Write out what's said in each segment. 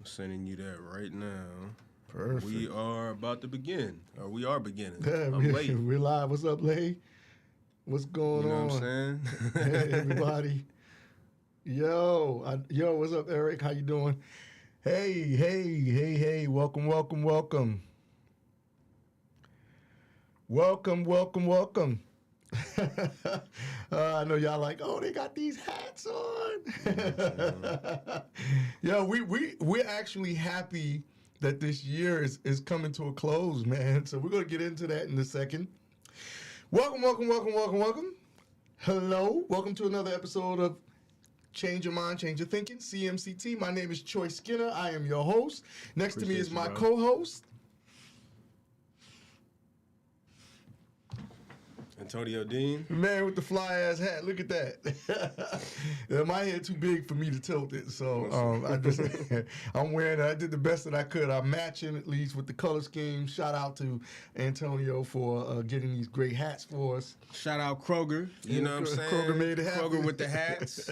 I'm sending you that right now. Perfect. We are about to begin, or we are beginning. Yeah, I'm late. we're live. What's up, Lay? What's going You know on? what I'm saying? Hey, everybody. Yo, what's up, Eric? How you doing? Hey. Welcome. I know y'all like, oh, they got these hats on. Yo, we're actually happy that this year is coming to a close, man. So we're gonna get into that in a second. Welcome. Hello, welcome to another episode of Change Your Mind, Change Your Thinking, CMCT. My name is Troy Skinner. I am your host. Next to me is my co-host, Antonio Dean. man with the fly ass hat. Look at that. Yeah, my head too big for me to tilt it, so I'm wearing it. I did the best that I could. I'm matching at least with the color scheme. Shout out to Antonio for getting these great hats for us. Shout out Kroger. You know what I'm saying? Kroger made it happen. Kroger with the hats.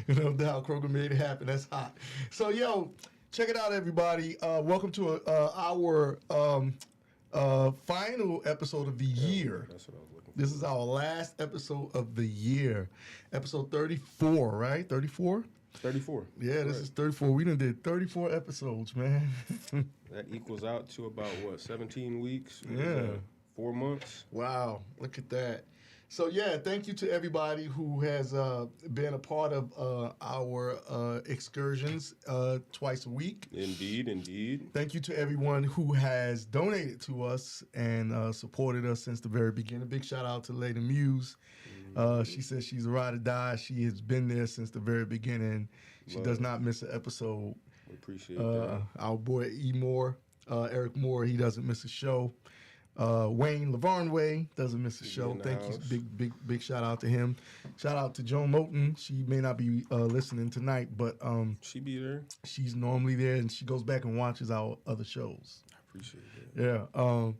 No doubt, Kroger made it happen. That's hot. So, yo, check it out, everybody. Welcome to our final episode of the year. That's what I was looking for. This is our last episode of the year. Episode 34, right? 34? 34. Yeah, this is 34. We done did 34 episodes, man. That equals out to about, 17 weeks? Yeah. 4 months? Wow, look at that. So, yeah, thank you to everybody who has been a part of our excursions twice a week. Indeed. Thank you to everyone who has donated to us and supported us since the very beginning. Big shout out to Lady Muse. She says she's a ride or die. She has been there since the very beginning. She does not miss an episode. We appreciate that. Our boy E. Moore, Eric Moore, he doesn't miss a show. Wayne Lavarnway doesn't miss a show. Thank you. Big shout out to him. Shout out to Joan Moulton. She may not be listening tonight, but She be there. she's normally there and she goes back and watches our other shows. I appreciate that. Yeah.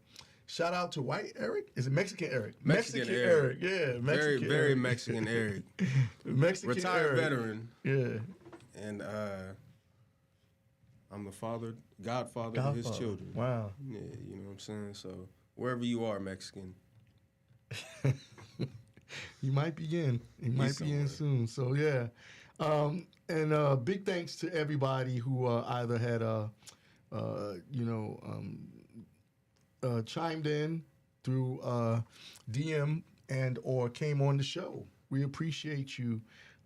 Shout out to White Eric. Is it Mexican Eric? Mexican Eric. Yeah. Mexican Very Eric. Mexican Eric. Mexican Retired Eric. veteran. Yeah. And I'm the godfather of his children. Wow. Yeah, you know what I'm saying? So wherever you are, Mexican. He might be in. He might be in soon. So yeah. And big thanks to everybody who either had chimed in through DM and or came on the show. We appreciate you.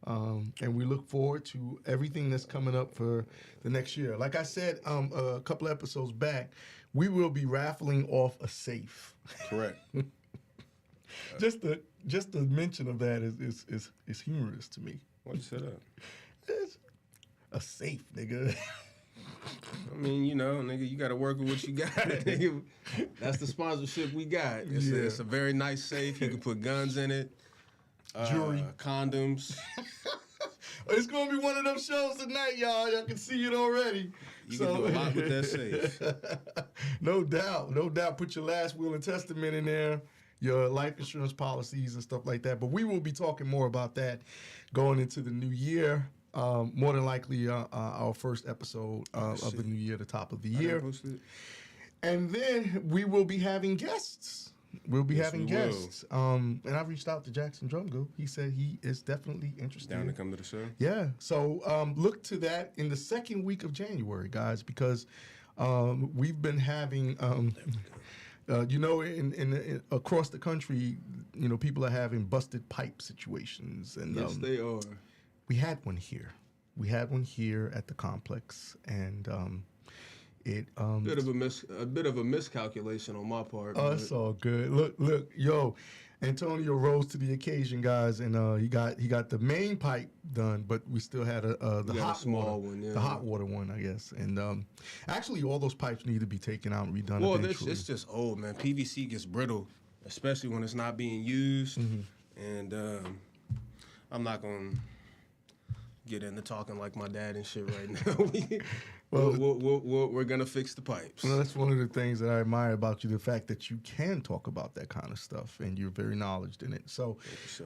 And we look forward to everything that's coming up for the next year. Like I said a couple episodes back, we will be raffling off a safe. Correct. Just the mention of that is humorous to me. Why'd you say that? It's a safe, nigga. I mean, nigga, you got to work with what you got. Nigga. That's the sponsorship we got. It's a very nice safe. You can put guns in it. Jewelry. Condoms. It's going to be one of those shows tonight, y'all. Y'all can see it already. You can do a lot with that safe. No doubt. Put your last will and testament in there, your life insurance policies and stuff like that. But we will be talking more about that going into the new year. More than likely our first episode of the new year, the top of the year. And then we will be having guests. We'll be having guests. And I reached out to Jackson Drumgo. He said he is definitely interested. Down to come to the show? Yeah. So look to that in the second week of January, guys, because we've been having, in across the country, people are having busted pipe situations. And yes, they are. We had one here. We had one here at the complex, and a bit of a miscalculation on my part. Oh, it's all good. Look, yo, Antonio rose to the occasion, guys, and he got the main pipe done, but we still had the hot small one, the hot water one, I guess. And actually, all those pipes need to be taken out and redone. Well, eventually. it's just old, man. PVC gets brittle, especially when it's not being used. Mm-hmm. And I'm not gonna get into talking like my dad and shit right now. We're gonna fix the pipes. Well, that's one of the things that I admire about you, the fact that you can talk about that kind of stuff and you're very knowledgeable in it. So, Thank you, sir.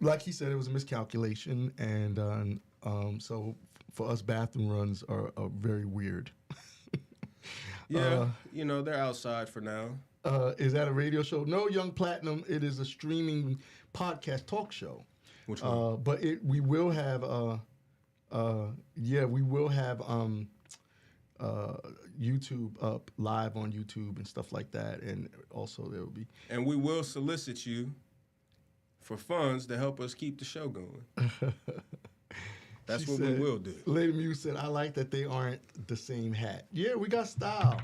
like he said, it was a miscalculation, and so for us, bathroom runs are very weird. Yeah, they're outside for now. Is that a radio show? No, Young Platinum. It is a streaming podcast talk show. Which one? But we will have YouTube up live on YouTube and stuff like that, and also there will be. And we will solicit you for funds to help us keep the show going. That's what we will do. Lady Muse said, "I like that they aren't the same hat." Yeah, we got style.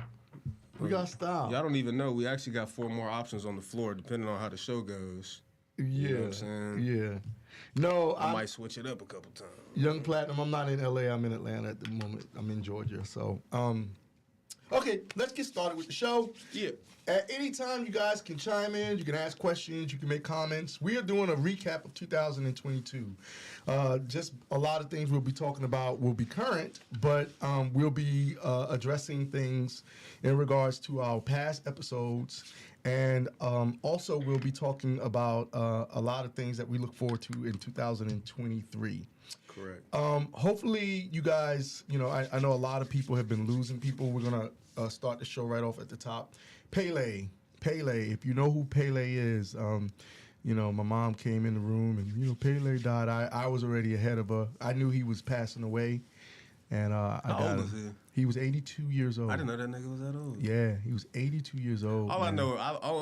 We got style. Y'all don't even know. We actually got 4 more options on the floor, depending on how the show goes. Yeah, you know what I'm saying? Yeah. No, I might switch it up a couple times. Young Platinum, I'm not in LA. I'm in Atlanta at the moment. I'm in Georgia. So, okay, let's get started with the show. Yeah. At any time, you guys can chime in. You can ask questions. You can make comments. We are doing a recap of 2022. Just a lot of things we'll be talking about will be current, but we'll be addressing things in regards to our past episodes. And also, we'll be talking about a lot of things that we look forward to in 2023. Correct. Hopefully, you guys, I know a lot of people have been losing people. We're going to start the show right off at the top. Pele, if you know who Pele is, my mom came in the room and, Pele died. I was already ahead of her. I knew he was passing away. And How old was he? He was 82 years old. I didn't know that nigga was that old. Yeah, he was 82 years old. All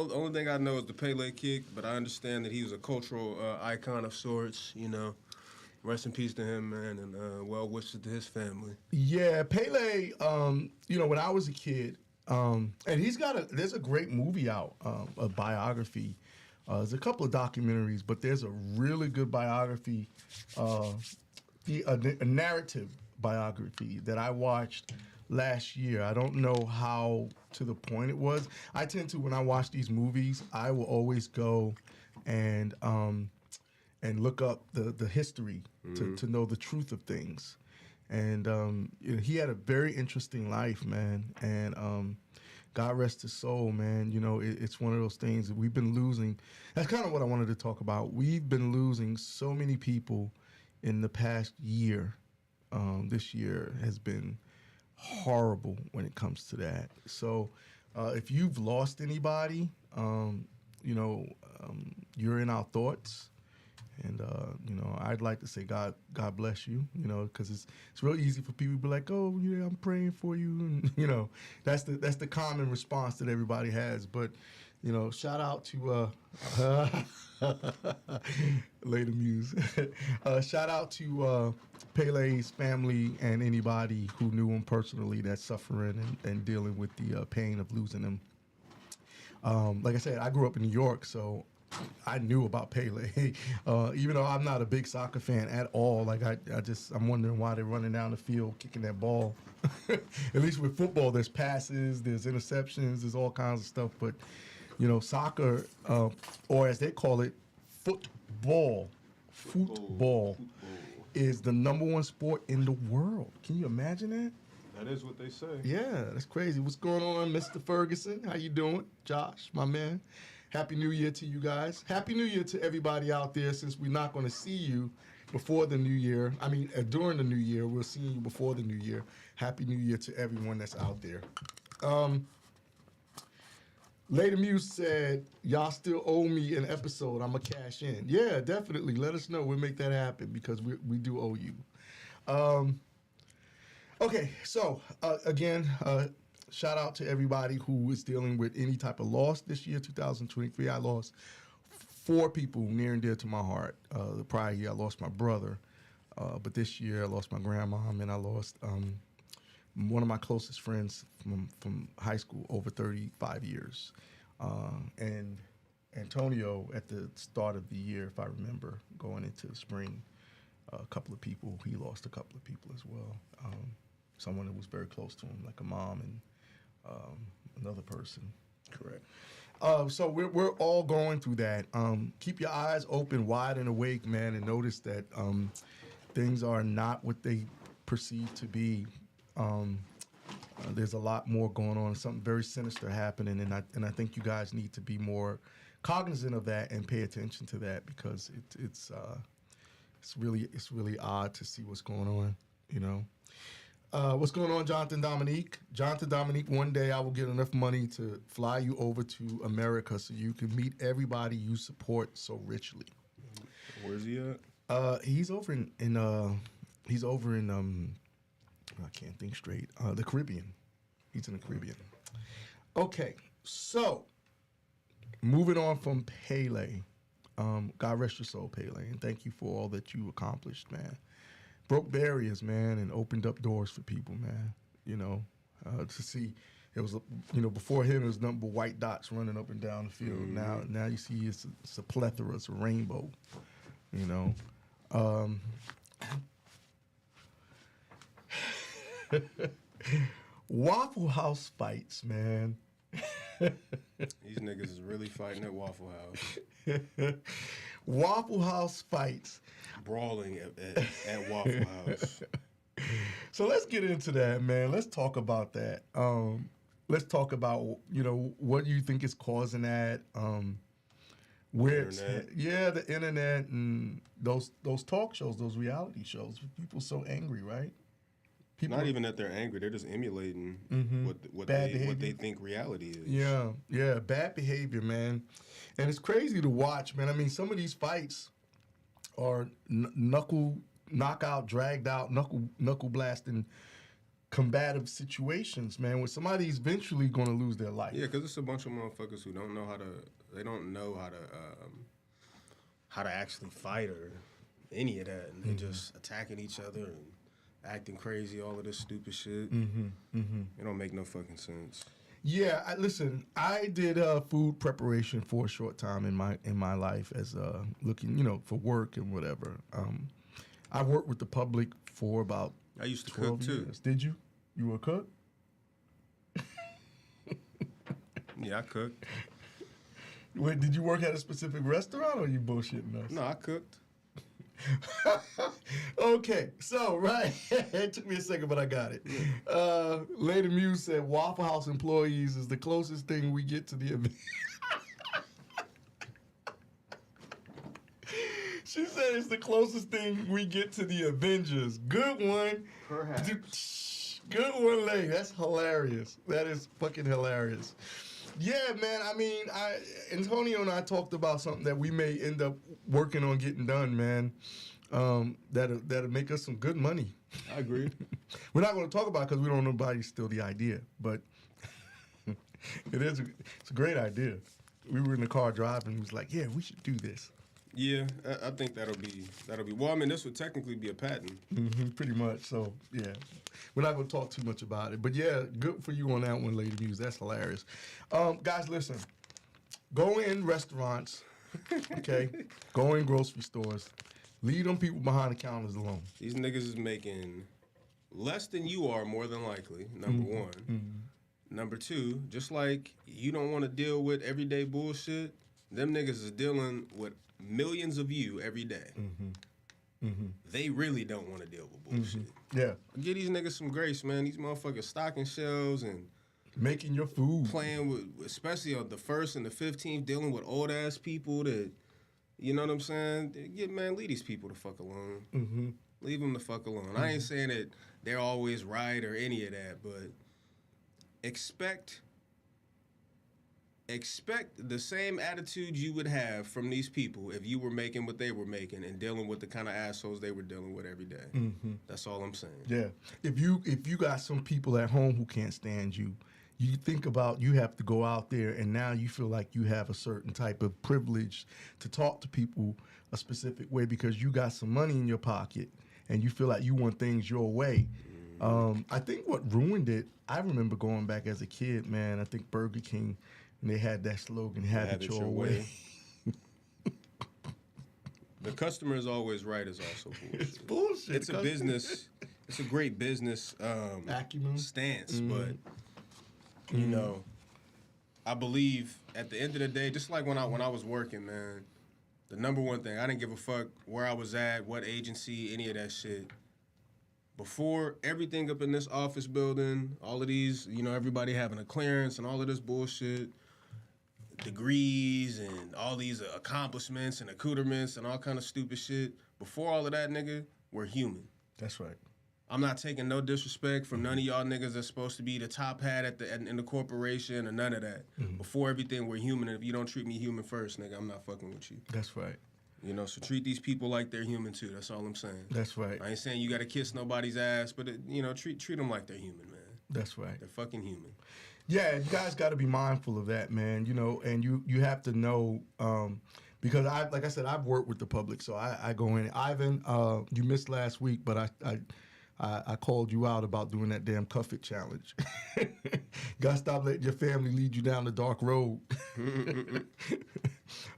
the only thing I know is the Pele kick, but I understand that he was a cultural icon of sorts, Rest in peace to him, man, and well wishes to his family. Yeah, Pele, when I was a kid, and there's a great movie out, a biography. There's a couple of documentaries, but there's a really good biography, a narrative biography that I watched last year. I don't know how to the point it was. I tend to, when I watch these movies, I will always go and look up the history to know the truth of things. And he had a very interesting life, man. And God rest his soul, man. It's one of those things that we've been losing. That's kind of what I wanted to talk about. We've been losing so many people in the past year. This year has been horrible when it comes to that. So if you've lost anybody, you're in our thoughts. And, I'd like to say God bless you, because it's real easy for people to be like, oh, yeah, I'm praying for you. And, that's the common response that everybody has. But, shout out to Lady Muse. Shout out to Pele's family and anybody who knew him personally that's suffering and dealing with the pain of losing him. Like I said, I grew up in New York, so I knew about Pele, even though I'm not a big soccer fan at all. Like I'm wondering why they're running down the field kicking that ball. At least with football, there's passes, there's interceptions, there's all kinds of stuff. But soccer, or as they call it, football, is the #1 sport in the world. Can you imagine that? That is what they say. Yeah, that's crazy. What's going on, Mr. Ferguson? How you doing? Josh, my man. Happy New Year to you guys. Happy New Year to everybody out there, since we're not going to see you before the New Year. I mean, during the New Year. We're seeing you before the New Year. Happy New Year to everyone that's out there. Lady Muse said, y'all still owe me an episode. I'm going to cash in. Yeah, definitely. Let us know. We'll make that happen because we do owe you. Okay, so, again, shout out to everybody who is dealing with any type of loss this year, 2023. I lost 4 people near and dear to my heart. The prior year, I lost my brother. But this year, I lost my grandmom, and I lost one of my closest friends from high school over 35 years. And Antonio, at the start of the year, if I remember, going into the spring, a couple of people, he lost a couple of people as well. Someone that was very close to him, like a mom and another person. Correct. So we're all going through that. Keep your eyes open, wide and awake, man, and notice that things are not what they perceive to be. There's a lot more going on. Something very sinister happening, and I think you guys need to be more cognizant of that and pay attention to that, because it's really odd to see what's going on. You know. What's going on, Jonathan Dominique? Jonathan Dominique, one day I will get enough money to fly you over to America so you can meet everybody you support so richly. Where's he at? He's over in I can't think straight. The Caribbean. He's in the Caribbean. Okay, so moving on from Pele. God rest your soul, Pele, and thank you for all that you accomplished, man. Broke barriers, man, and opened up doors for people, man. You know, to see it was, before him it was nothing but white dots running up and down the field. Mm-hmm. Now you see it's a plethora, it's a rainbow. You know. Waffle House fights, man. These niggas is really fighting at Waffle House. Waffle House fights. Brawling at Waffle House. So let's get into that, man. Let's talk about that. Let's talk about, what you think is causing that. Where the internet and those talk shows, those reality shows, people so angry, right? People Not even that they're angry; they're just emulating what they think reality is. Yeah, bad behavior, man, and it's crazy to watch, man. I mean, some of these fights are knockout, dragged out, knuckle blasting, combative situations, man, where somebody's eventually going to lose their life. Yeah, because it's a bunch of motherfuckers who don't know how to actually fight or any of that, and they're just attacking each other and acting crazy, all of this stupid shit. It don't make no fucking sense. Yeah, listen, I did food preparation for a short time in my life as looking, for work and whatever. I worked with the public for about I used to cook too. Years. Did you? You were a cook? Yeah, I cooked. Wait, did you work at a specific restaurant or are you bullshitting us? No, I cooked. Okay, so right, it took me a second, but I got it. Lady Muse said Waffle House employees is the closest thing we get to the event. She said it's the closest thing we get to the Avengers. Good one. Perhaps. Good one, lady. That's hilarious. That is fucking hilarious. Yeah, man. I mean, Antonio and I talked about something that we may end up working on getting done, man. That'll make us some good money. I agree. We're not going to talk about it because we don't know nobody steal the idea, but it's a great idea. We were in the car driving. We was like, yeah, we should do this. Yeah, I think that'll be. Well, I mean, this would technically be a patent. Pretty much. So yeah, we're not going to talk too much about it. But yeah, good for you on that one, Lady Muse. That's hilarious. Guys, listen. Go in restaurants. Okay. Go in grocery stores. Leave them people behind the counters alone. These niggas is making less than you are, more than likely. Number one. Number two, just like you don't want to deal with everyday bullshit, them niggas is dealing with millions of you every day. They really don't want to deal with bullshit. Yeah. Give these niggas some grace, man. These motherfuckers stocking shelves and making your food. Playing with, especially on the 1st and the 15th, dealing with old-ass people that, you know what I'm saying? Leave these people the fuck alone. Leave them the fuck alone. I ain't saying that they're always right or any of that, but expect the same attitude you would have from these people if you were making what they were making and dealing with the kind of assholes they were dealing with every day. That's all I'm saying. Yeah. If you got some people at home who can't stand you, you think about you have to go out there and now you feel like you have a certain type of privilege to talk to people a specific way because you got some money in your pocket and you feel like you want things your way. I think what ruined it, I remember going back as a kid, man, I think Burger King, and they had that slogan, have it your way. The customer is always right is also bullshit. It's bullshit. It's a business. It's a great business acumen stance, but you know, I believe at the end of the day, just like when I was working, man, the number one thing, I didn't give a fuck where I was at, what agency, any of that shit. Before everything up in this office building, all of these, you know, everybody having a clearance and all of this bullshit, degrees and all these accomplishments and accoutrements and all kind of stupid shit. Before all of that, nigga, we're human. That's right. I'm not taking no disrespect from none of y'all niggas that's supposed to be the top hat in the corporation or none of that. Before everything, we're human, and if you don't treat me human first, nigga, I'm not fucking with you. That's right. You know, so treat these people like they're human too. That's all I'm saying. That's right. I ain't saying you got to kiss nobody's ass, but treat them like they're human, man. That's right. They're fucking human. Yeah, you guys got to be mindful of that, man. You know, and you have to know. Because like I said, I've worked with the public, so I go in. Ivan, you missed last week, but I called you out about doing that damn cuff it challenge. Gotta stop letting your family lead you down the dark road.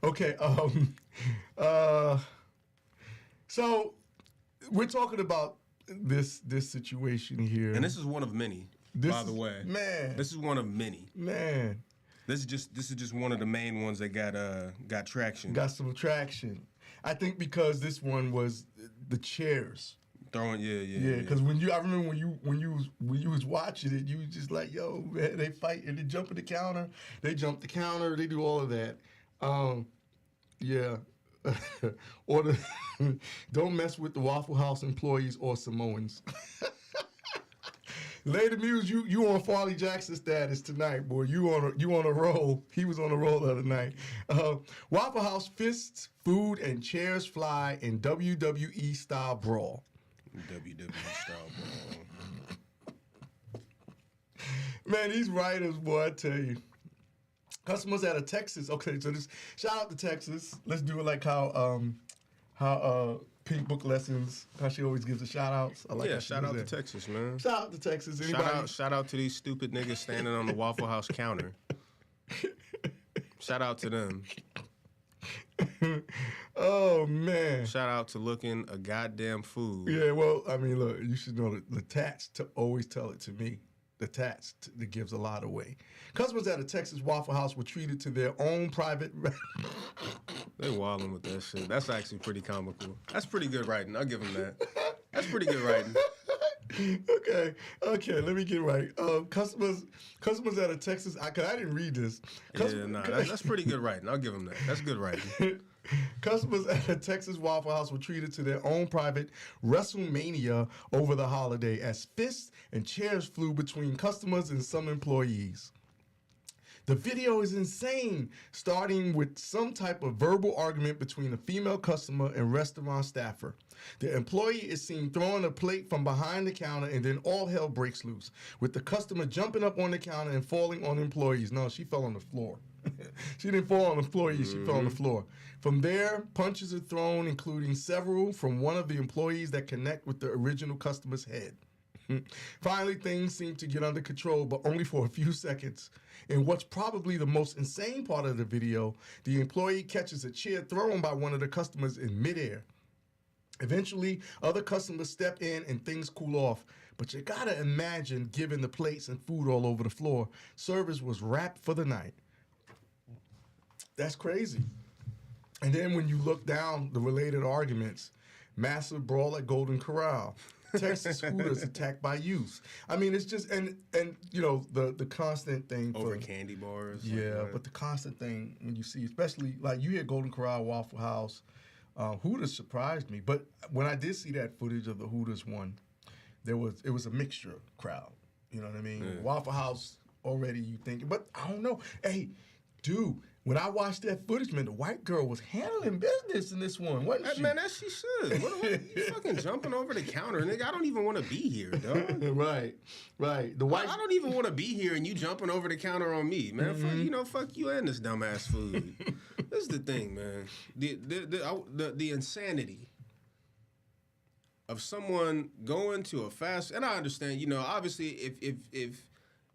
Okay. So we're talking about this situation here, and this is one of many. By the way, man, this is one of many. Man. This is just one of the main ones that got traction. Got some traction. I think because this one was the chairs. Throwing, yeah. Because I remember when you was watching it, you was just like, yo, man, they fight and they jump the counter, they do all of that. Yeah. Or don't mess with the Waffle House employees or Samoans. Lady Muse, you on Farley Jackson status tonight, boy. You on a roll. He was on a roll the other night. Waffle House fists, food, and chairs fly in WWE style brawl. WWE style brawl. Man, these writers, boy, I tell you. Customers out of Texas. Okay, so this shout out to Texas. Let's do it like how Pink Book Lessons, how she always gives the shout outs. I like shout out to Texas, man. Shout out to Texas. Anybody? Shout out to these stupid niggas standing on the Waffle House counter. Shout out to them. Oh, man. Shout out to looking a goddamn food. Yeah, well, I mean, look, you should know the tats to always tell it to me. The tats that gives a lot away. Customers at a Texas Waffle House were treated to their own private... They wilding with that shit. That's actually pretty comical. That's pretty good writing. I'll give them that. That's pretty good writing. Okay, let me get right. Customers at a Texas... I didn't read this. That's pretty good writing. I'll give them that. That's good writing. Customers at a Texas Waffle House were treated to their own private WrestleMania over the holiday as fists and chairs flew between customers and some employees. The video is insane, starting with some type of verbal argument between a female customer and restaurant staffer. The employee is seen throwing a plate from behind the counter, and then all hell breaks loose, with the customer jumping up on the counter and falling on employees. No, she fell on the floor. She didn't fall on the employees, she fell on the floor. From there, punches are thrown, including several from one of the employees that connect with the original customer's head. Finally, things seem to get under control, but only for a few seconds. In what's probably the most insane part of the video, the employee catches a chair thrown by one of the customers in midair. Eventually, other customers step in and things cool off. But you gotta imagine, given the plates and food all over the floor, service was wrapped for the night. That's crazy. And then when you look down the related arguments, massive brawl at Golden Corral. Texas Hooters attacked by youth. I mean, it's just and you know the constant thing over candy bars. Yeah, but the constant thing when you see, especially like you hear Golden Corral, Waffle House, Hooters surprised me. But when I did see that footage of the Hooters one, it was a mixture crowd. You know what I mean? Yeah. Waffle House already you thinking, but I don't know. Hey, dude. When I watched that footage, man, the white girl was handling business in this one, wasn't she? Man, that she should. What you fucking jumping over the counter, nigga? I don't even want to be here, dog. Right. The white. I don't even want to be here, and you jumping over the counter on me, man. Mm-hmm. Fuck you and this dumbass food. This is the thing, man. The insanity of someone going to a fast, and I understand, obviously, if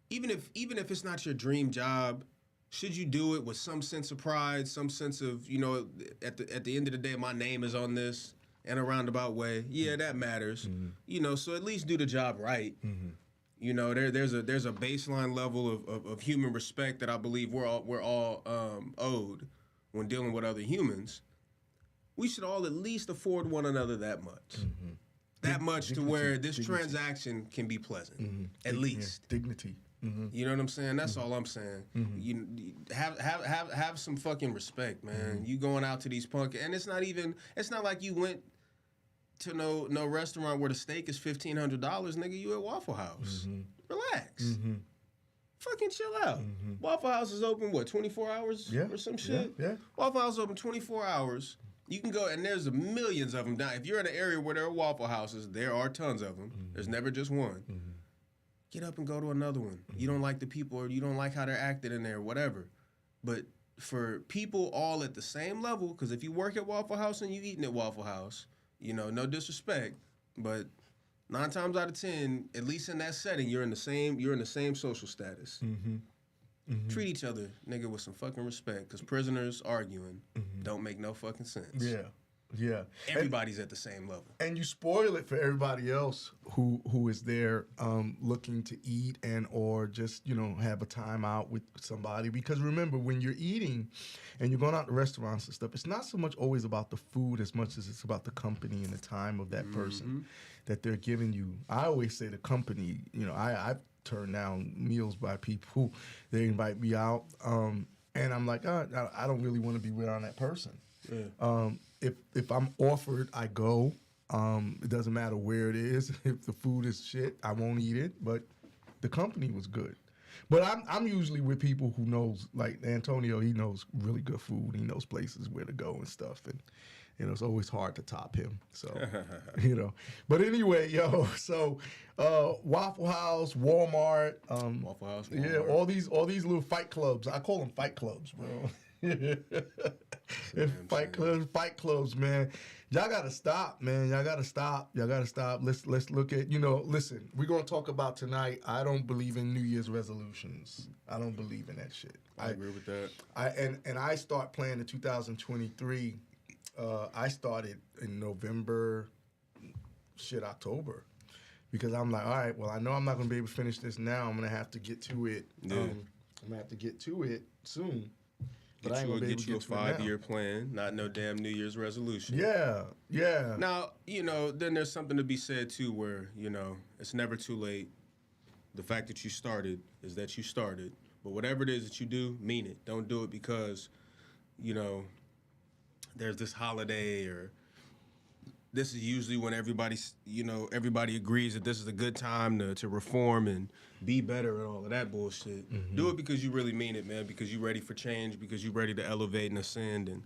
even if it's not your dream job. Should you do it with some sense of pride, some sense of, at the end of the day, my name is on this in a roundabout way? Yeah, that matters. Mm-hmm. So at least do the job right. Mm-hmm. There's a baseline level of human respect that I believe we're all owed when dealing with other humans. We should all at least afford one another that much. Mm-hmm. That much to where this transaction can be pleasant, at least. Yeah. Dignity. Mm-hmm. You know what I'm saying? That's all I'm saying. Mm-hmm. You have some fucking respect, man. Mm-hmm. You going out to these punk, and it's not like you went to no restaurant where the steak is $1,500, nigga. You at Waffle House. Relax. Fucking chill out. Waffle House is open, what, 24 hours or some shit? Yeah. Waffle House is open 24 hours. You can go, and there's millions of them down. If you're in an area where there are Waffle Houses, there are tons of them. There's never just one. Get up and go to another one. You don't like the people, or you don't like how they're acting in there, whatever. But for people all at the same level, because if you work at Waffle House and you eating at Waffle House, you know, no disrespect, but 9 times out of 10, at least in that setting, you're in the same social status. Treat each other, nigga, with some fucking respect, because prisoners arguing don't make no fucking sense. Yeah. Everybody's at the same level. And you spoil it for everybody else who is there looking to eat and or just, you know, have a time out with somebody. Because remember, when you're eating and you're going out to restaurants and stuff, it's not so much always about the food as much as it's about the company and the time of that person that they're giving you. I always say the company, you know, I've turned down meals by people. They invite me out. And I'm like, I don't really want to be around that person. If I'm offered, I go. It doesn't matter where it is. If the food is shit, I won't eat it. But the company was good. But I'm usually with people who knows, like Antonio. He knows really good food. He knows places where to go and stuff. And you know, it's always hard to top him. So you know. But anyway, yo. So Waffle House, Walmart. Waffle House, Walmart. Yeah, all these little fight clubs. I call them fight clubs, bro. Fight clubs, man. Y'all gotta stop, man. Y'all gotta stop. Let's look at, you know, listen, we're gonna talk about tonight. I don't believe in New Year's resolutions. I don't believe in that shit. I agree with that. I start planning in 2023. I started in November, October. Because I'm like, all right, well, I know I'm not gonna be able to finish this now. I'm gonna have to get to it. I'm gonna have to get to it soon. But I ain't gonna be able to get a 5-year plan, not no damn New Year's resolution. Yeah. Now, you know, then there's something to be said too, where, you know, it's never too late. The fact that you started is that you started. But whatever it is that you do, mean it. Don't do it because, you know, there's this holiday, or this is usually when everybody agrees that this is a good time to reform and be better and all of that bullshit. Do it because you really mean it, man, because you're ready for change, because you're ready to elevate and ascend and,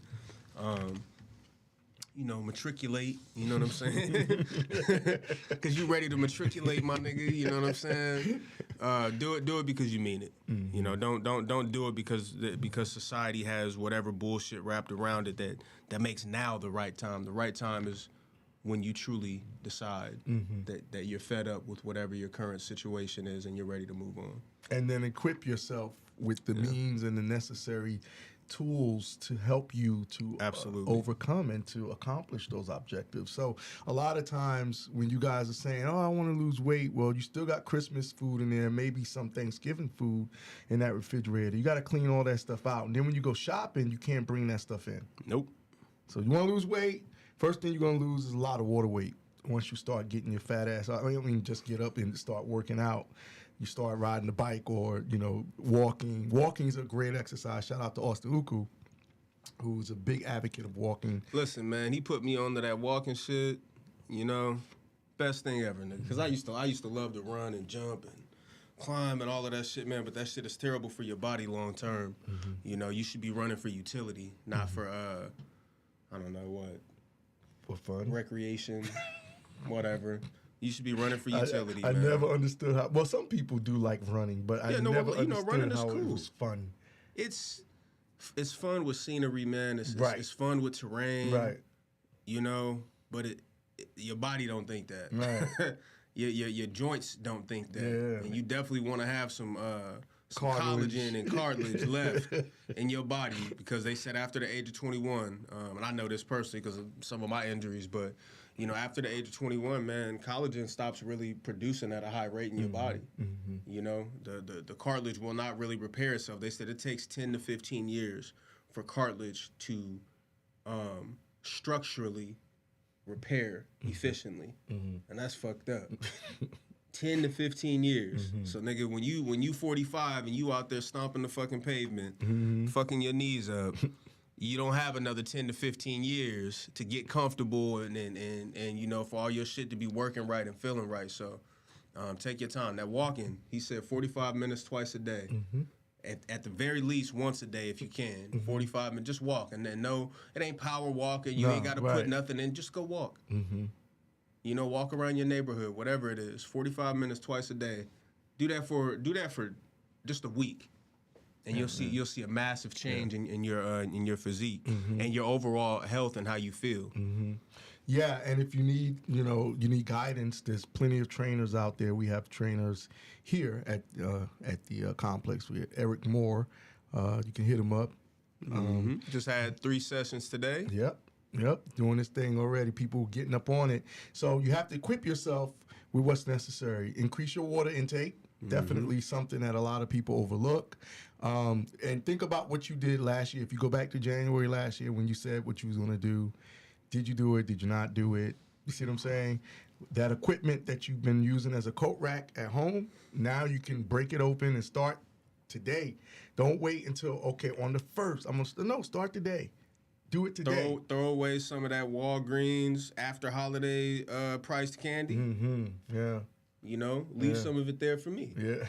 you know, matriculate, you know what I'm saying? Because you're ready to matriculate, my nigga, you know what I'm saying? Do it because you mean it. You know, don't do it because society has whatever bullshit wrapped around it that makes now the right time. The right time is when you truly decide that you're fed up with whatever your current situation is and you're ready to move on. And then equip yourself with the means and the necessary tools to help you to overcome and to accomplish those objectives. So a lot of times when you guys are saying, oh, I want to lose weight, well, you still got Christmas food in there, maybe some Thanksgiving food in that refrigerator. You got to clean all that stuff out. And then when you go shopping, you can't bring that stuff in. Nope. So you want to lose weight, first thing you're going to lose is a lot of water weight. Once you start getting your fat ass, I mean, just get up and start working out. You start riding the bike or, you know, walking. Walking's a great exercise. Shout out to Austin Uku, who's a big advocate of walking. Listen, man, he put me onto that walking shit, you know, best thing ever, nigga. Because I used to love to run and jump and climb and all of that shit, man, but that shit is terrible for your body long term. You know, you should be running for utility, not for, I don't know what. For fun? Recreation, whatever. You should be running for utility, I man. never understood how. Well, some people do like running, but I never understood how it was fun. It's fun with scenery, man. It's fun with terrain, right? You know, but your body don't think that. Right. your joints don't think that. Yeah. And you definitely want to have some collagen and cartilage left in your body, because they said after the age of 21, and I know this personally because of some of my injuries, but you know, after the age of 21, man, collagen stops really producing at a high rate in your body. You know, the cartilage will not really repair itself. They said it takes 10 to 15 years for cartilage to structurally repair efficiently, and that's fucked up. 10 to 15 years. So nigga, when you 45 and you out there stomping the fucking pavement, fucking your knees up, you don't have another 10 to 15 years to get comfortable and you know, for all your shit to be working right and feeling right. So take your time. That walking, he said 45 minutes twice a day. At the very least, once a day if you can. 45 minutes, just walk. And then no, it ain't power walking. You ain't got to put nothing in. Just go walk. You know, walk around your neighborhood, whatever it is. 45 minutes twice a day. Do that for just a week. And you'll see a massive change in your physique and your overall health and how you feel. Yeah, and if you need guidance, there's plenty of trainers out there. We have trainers here at the complex. We have Eric Moore. You can hit him up. Just had 3 sessions today. Yep, doing this thing already. People getting up on it. So you have to equip yourself with what's necessary. Increase your water intake. Definitely something that a lot of people overlook. And think about what you did last year. If you go back to January last year when you said what you was going to do, did you do it? Did you not do it? You see what I'm saying? That equipment that you've been using as a coat rack at home, now you can break it open and start today. Don't wait until, on the 1st. Start today. Do it today. Throw away some of that Walgreens after holiday priced candy. Yeah. You know, leave some of it there for me. Yeah.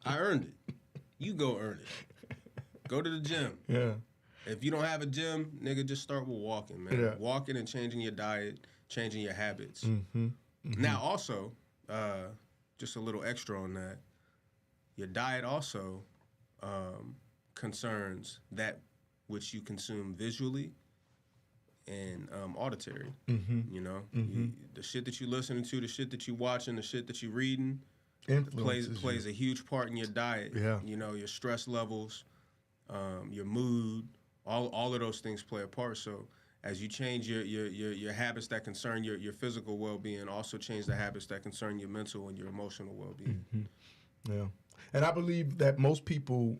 I earned it. You go earn it. Go to the gym. Yeah. If you don't have a gym, nigga, just start with walking, man. Yeah. Walking and changing your diet, changing your habits. Now, also, just a little extra on that, your diet also concerns that which you consume visually and auditory. You know, the shit that you listening to, the shit that you watching, the shit that you reading plays a huge part in your diet. Yeah. You know, your stress levels, your mood, all of those things play a part. So as you change your habits that concern your physical well-being, also change the habits that concern your mental and your emotional well-being. Yeah, and I believe that most people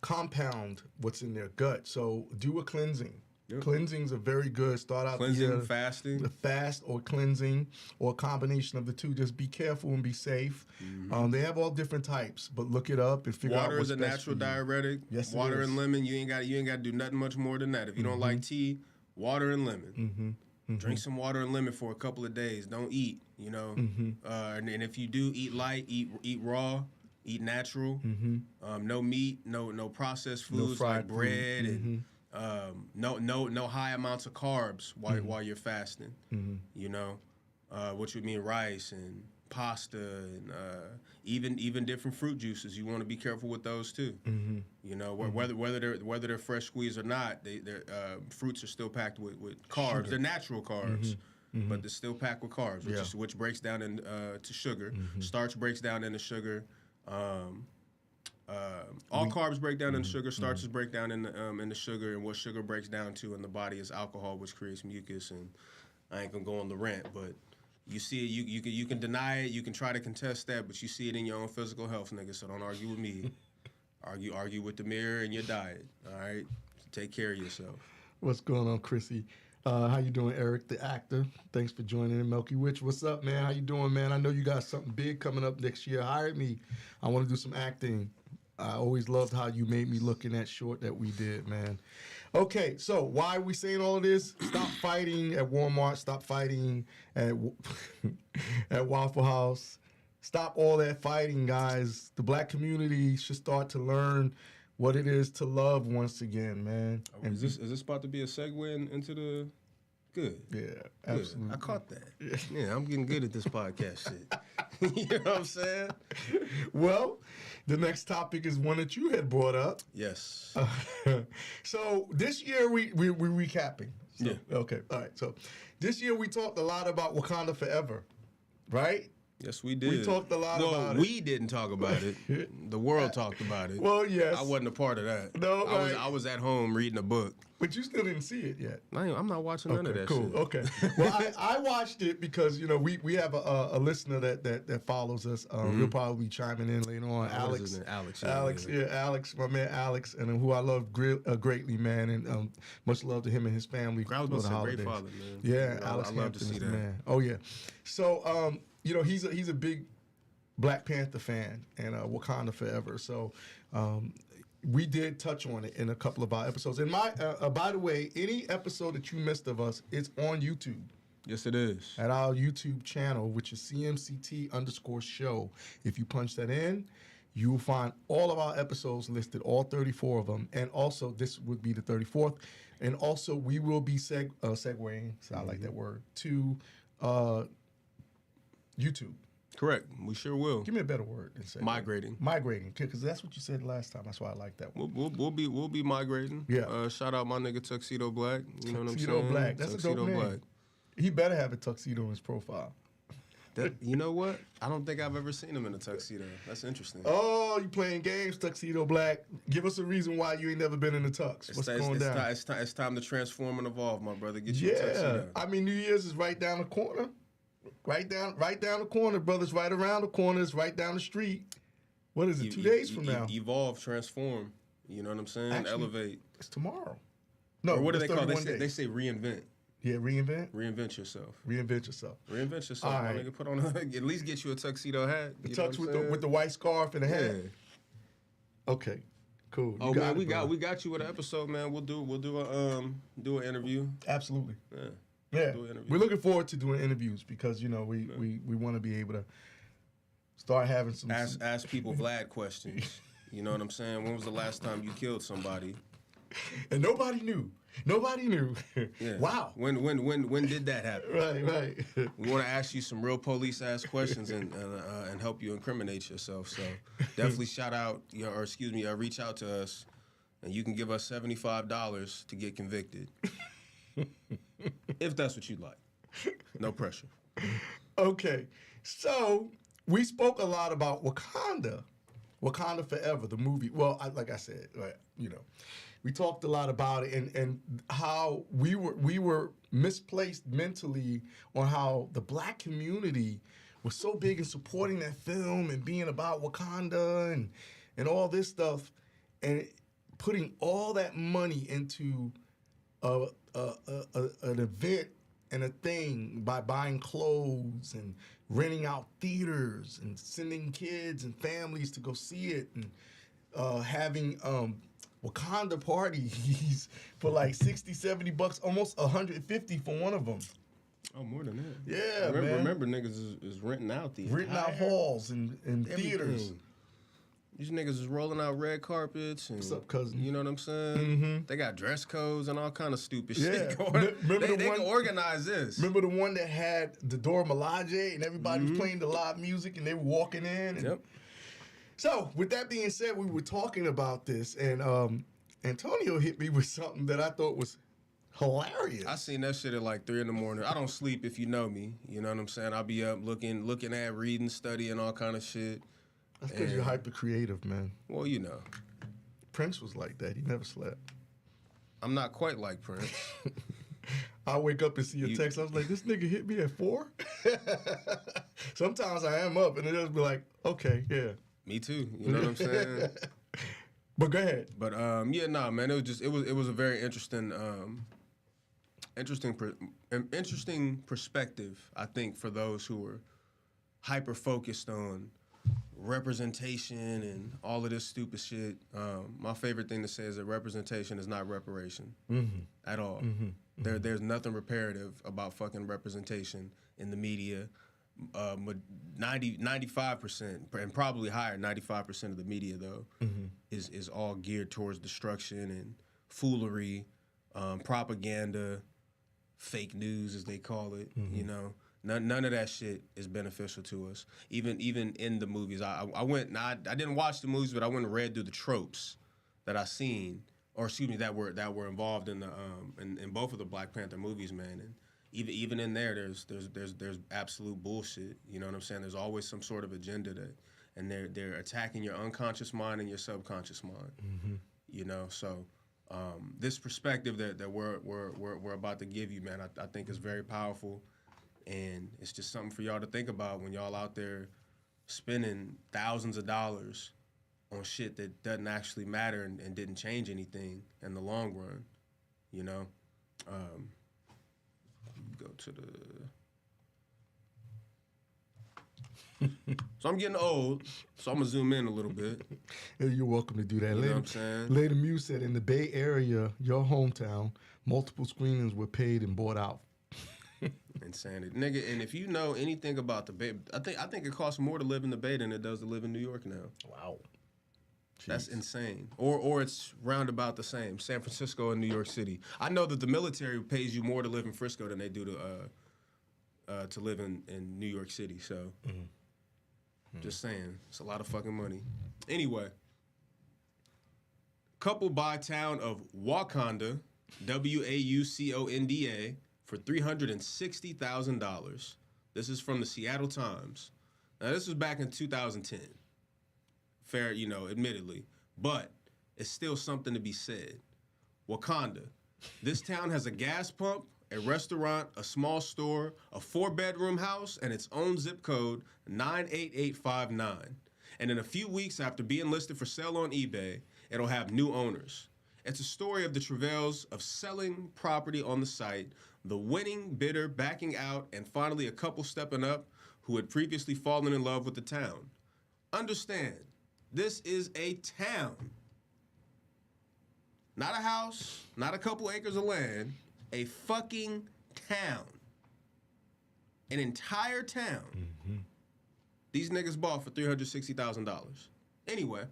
compound what's in their gut. So do a cleansing. Cleansings are very good. Start out cleansing, fasting, the fast or cleansing, or a combination of the two. Just be careful and be safe. They have all different types, but look it up and figure out what's best. Water is a natural diuretic. Yes, water and lemon. You ain't got to do nothing much more than that. If you don't like tea, water and lemon. Drink some water and lemon for a couple of days. Don't eat. You know, and if you do eat light, eat raw. Eat natural. No meat. No processed foods like bread and. No high amounts of carbs while you're fasting. You know, which would mean rice and pasta and even different fruit juices. You want to be careful with those too. You know, whether they're fresh squeezed or not, fruits are still packed with carbs. Sugar. They're natural carbs. But they're still packed with carbs, which breaks down into sugar. Starch breaks down into sugar. All carbs break down into sugar. Starches break down into sugar, and what sugar breaks down to in the body is alcohol, which creates mucus. And I ain't gonna go on the rant, but you see it. You can deny it. You can try to contest that, but you see it in your own physical health, nigga. So don't argue with me. argue with the mirror and your diet. All right, take care of yourself. What's going on, Chrissy? How you doing, Eric, the actor? Thanks for joining in. Milky Witch, what's up, man? How you doing, man? I know you got something big coming up next year. Hire me. I want to do some acting. I always loved how you made me look in that short that we did, man. Okay, so why are we saying all of this? Stop fighting at Walmart. Stop fighting at Waffle House. Stop all that fighting, guys. The black community should start to learn what it is to love once again, man. And is this about to be a segue into the good? Yeah, absolutely. Good. I caught that. Yeah, I'm getting good at this podcast shit. You know what I'm saying? Well, the next topic is one that you had brought up. Yes. So this year we're recapping. So, yeah. Okay. All right. So this year we talked a lot about Wauconda Forever, right? Yes, we did. We talked a lot about it. Well, we didn't talk about it. The world talked about it. Well, yes. I wasn't a part of that. No, I was at home reading a book. But you still didn't see it yet. I'm not watching none of that cool. shit. Okay. Well, I watched it because, you know, we have a listener that follows us. He'll probably be chiming in later on. Alex. Alex, my man Alex, and who I love greatly, man. And much love to him and his family. I was about to say great father, man. Yeah, Alex I love to see that. Man. Oh, yeah. So, you know, he's a big Black Panther fan and Wauconda Forever. So we did touch on it in a couple of our episodes. And by the way, any episode that you missed of us, it's on YouTube. Yes, it is. At our YouTube channel, which is CMCT_show. If you punch that in, you will find all of our episodes listed, all 34 of them. And also, this would be the 34th. And also, we will be segueing, so I like that word, to YouTube. Correct. We sure will. Give me a better word than segue. Migrating. Migrating, because that's what you said last time. That's why I like that one. We'll be migrating. Yeah. Shout out my nigga Tuxedo Black. You know what I'm saying? Tuxedo Black. That's Tuxedo a dope name. Black. He better have a tuxedo in his profile. You know what? I don't think I've ever seen him in a tuxedo. That's interesting. Oh, you playing games, Tuxedo Black. Give us a reason why you ain't never been in a tux. What's going down? It's time to transform and evolve, my brother. Get you a Yeah. tuxedo. I mean, New Year's is right down the corner. Right down the corner, brothers. Right around the corner. It's right down the street. What is it, 2 days from now? Evolve, transform. You know what I'm saying? Actually, Elevate. It's tomorrow. No, Or what do they call it? 31 They say reinvent. Yeah, reinvent? Reinvent yourself. Reinvent yourself. Reinvent yourself. All My right. nigga, put on at least get you a tuxedo hat. The You know tux what I'm saying? with the white scarf and the hat. Yeah. Okay, cool. Oh man, we got you with an episode, man. We'll do an interview. Absolutely. Yeah. Yeah, Do an interview. we're looking forward to doing interviews because we want to be able to start having some. Ask people Vlad questions. You know what I'm saying? When was the last time you killed somebody? And nobody knew. Nobody knew. Yeah. Wow. When did that happen? Right. We want to ask you some real police ass questions and help you incriminate yourself. So definitely reach out to us, and you can give us $75 to get convicted, if that's what you'd like. No pressure. Okay, so we spoke a lot about Wauconda Forever, the movie. Well, like I said, we talked a lot about it and how we were misplaced mentally on how the black community was so big in supporting that film and being about Wakanda and all this stuff, and putting all that money into an event and a thing by buying clothes and renting out theaters and sending kids and families to go see it and having Wakanda parties for like $60-$70, almost $150 for one of them. Oh, more than that. Yeah, remember niggas is renting out the renting out halls and theaters. These niggas is rolling out red carpets and what's up, cousin? You know what I'm saying? Mm-hmm. They got dress codes and all kind of stupid Yeah. shit going. They one, can organize this. Remember the one that had the Dora Milaje and everybody was playing the live music and they were walking in? And Yep. So, with that being said, we were talking about this, and Antonio hit me with something that I thought was hilarious. I seen that shit at like 3 a.m. I don't sleep if you know me. You know what I'm saying? I'll be up looking at, reading, studying, all kind of shit. That's because you're hyper creative, man. Well, you know. Prince was like that. He never slept. I'm not quite like Prince. I wake up and see a text. I was like, this nigga hit me at 4? Sometimes I am up, and it'll be like, okay, yeah. Me too. You know what I'm saying? But go ahead. But man. It was a very interesting perspective. I think for those who were hyper focused on representation and all of this stupid shit. My favorite thing to say is that representation is not reparation at all. There's nothing reparative about fucking representation in the media. 95% and probably higher, 95% of the media though is all geared towards destruction and foolery, propaganda, fake news as they call it. You know, none of that shit is beneficial to us. Even in the movies, I didn't watch the movies, but I went and read through the tropes that I seen, or excuse me, that were involved in the in both of the Black Panther movies, man. And even in there, there's absolute bullshit. You know what I'm saying? There's always some sort of agenda and they're attacking your unconscious mind and your subconscious mind. You know, so this perspective that we're about to give you, man, I think is very powerful, and it's just something for y'all to think about when y'all out there spending thousands of dollars on shit that doesn't actually matter and didn't change anything in the long run. You know. Go to So I'm getting old, so I'm going to zoom in a little bit. You're welcome to do that. You know what I'm saying? Lady Muse said, in the Bay Area, your hometown, multiple screenings were paid and bought out. Insanity. Nigga, and if you know anything about the Bay, I think it costs more to live in the Bay than it does to live in New York now. Wow. That's insane. Or it's round about the same. San Francisco and New York City. I know that the military pays you more to live in Frisco than they do to live in New York City. So, just saying, it's a lot of fucking money. Anyway, couple buy town of Wauconda, Wauconda, for $360,000. This is from the Seattle Times. Now, this was back in 2010. Fair, admittedly. But it's still something to be said. Wauconda. This town has a gas pump, a restaurant, a small store, a 4-bedroom house, and its own zip code, 98859. And in a few weeks after being listed for sale on eBay, it'll have new owners. It's a story of the travails of selling property on the site, the winning bidder backing out, and finally a couple stepping up who had previously fallen in love with the town. Understand, this is a town. Not a house, not a couple acres of land, a fucking town. An entire town. Mm-hmm. These niggas bought for $360,000. Anyway,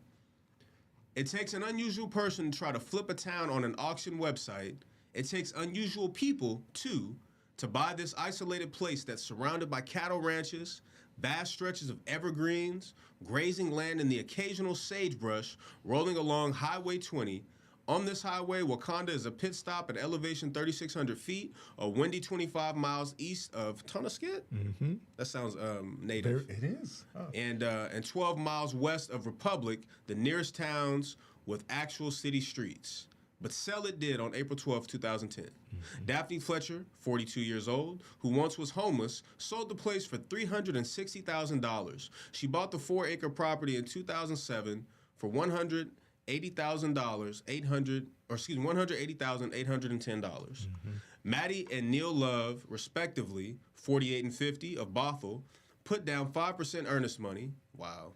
it takes an unusual person to try to flip a town on an auction website. It takes unusual people, too, to buy this isolated place that's surrounded by cattle ranches, vast stretches of evergreens, grazing land, and the occasional sagebrush rolling along Highway 20. On this highway, Wauconda is a pit stop at elevation 3,600 feet, a windy 25 miles east of Tonasket. Mm-hmm. That sounds native. It is. Oh. And 12 miles west of Republic, the nearest towns with actual city streets. But sell it did on April 12, 2010. Mm-hmm. Daphne Fletcher, 42 years old, who once was homeless, sold the place for $360,000. She bought the 4-acre property in 2007 for $180,810. Mm-hmm. Maddie and Neil Love, respectively, 48 and 50 of Bothell, put down 5% earnest money. Wow.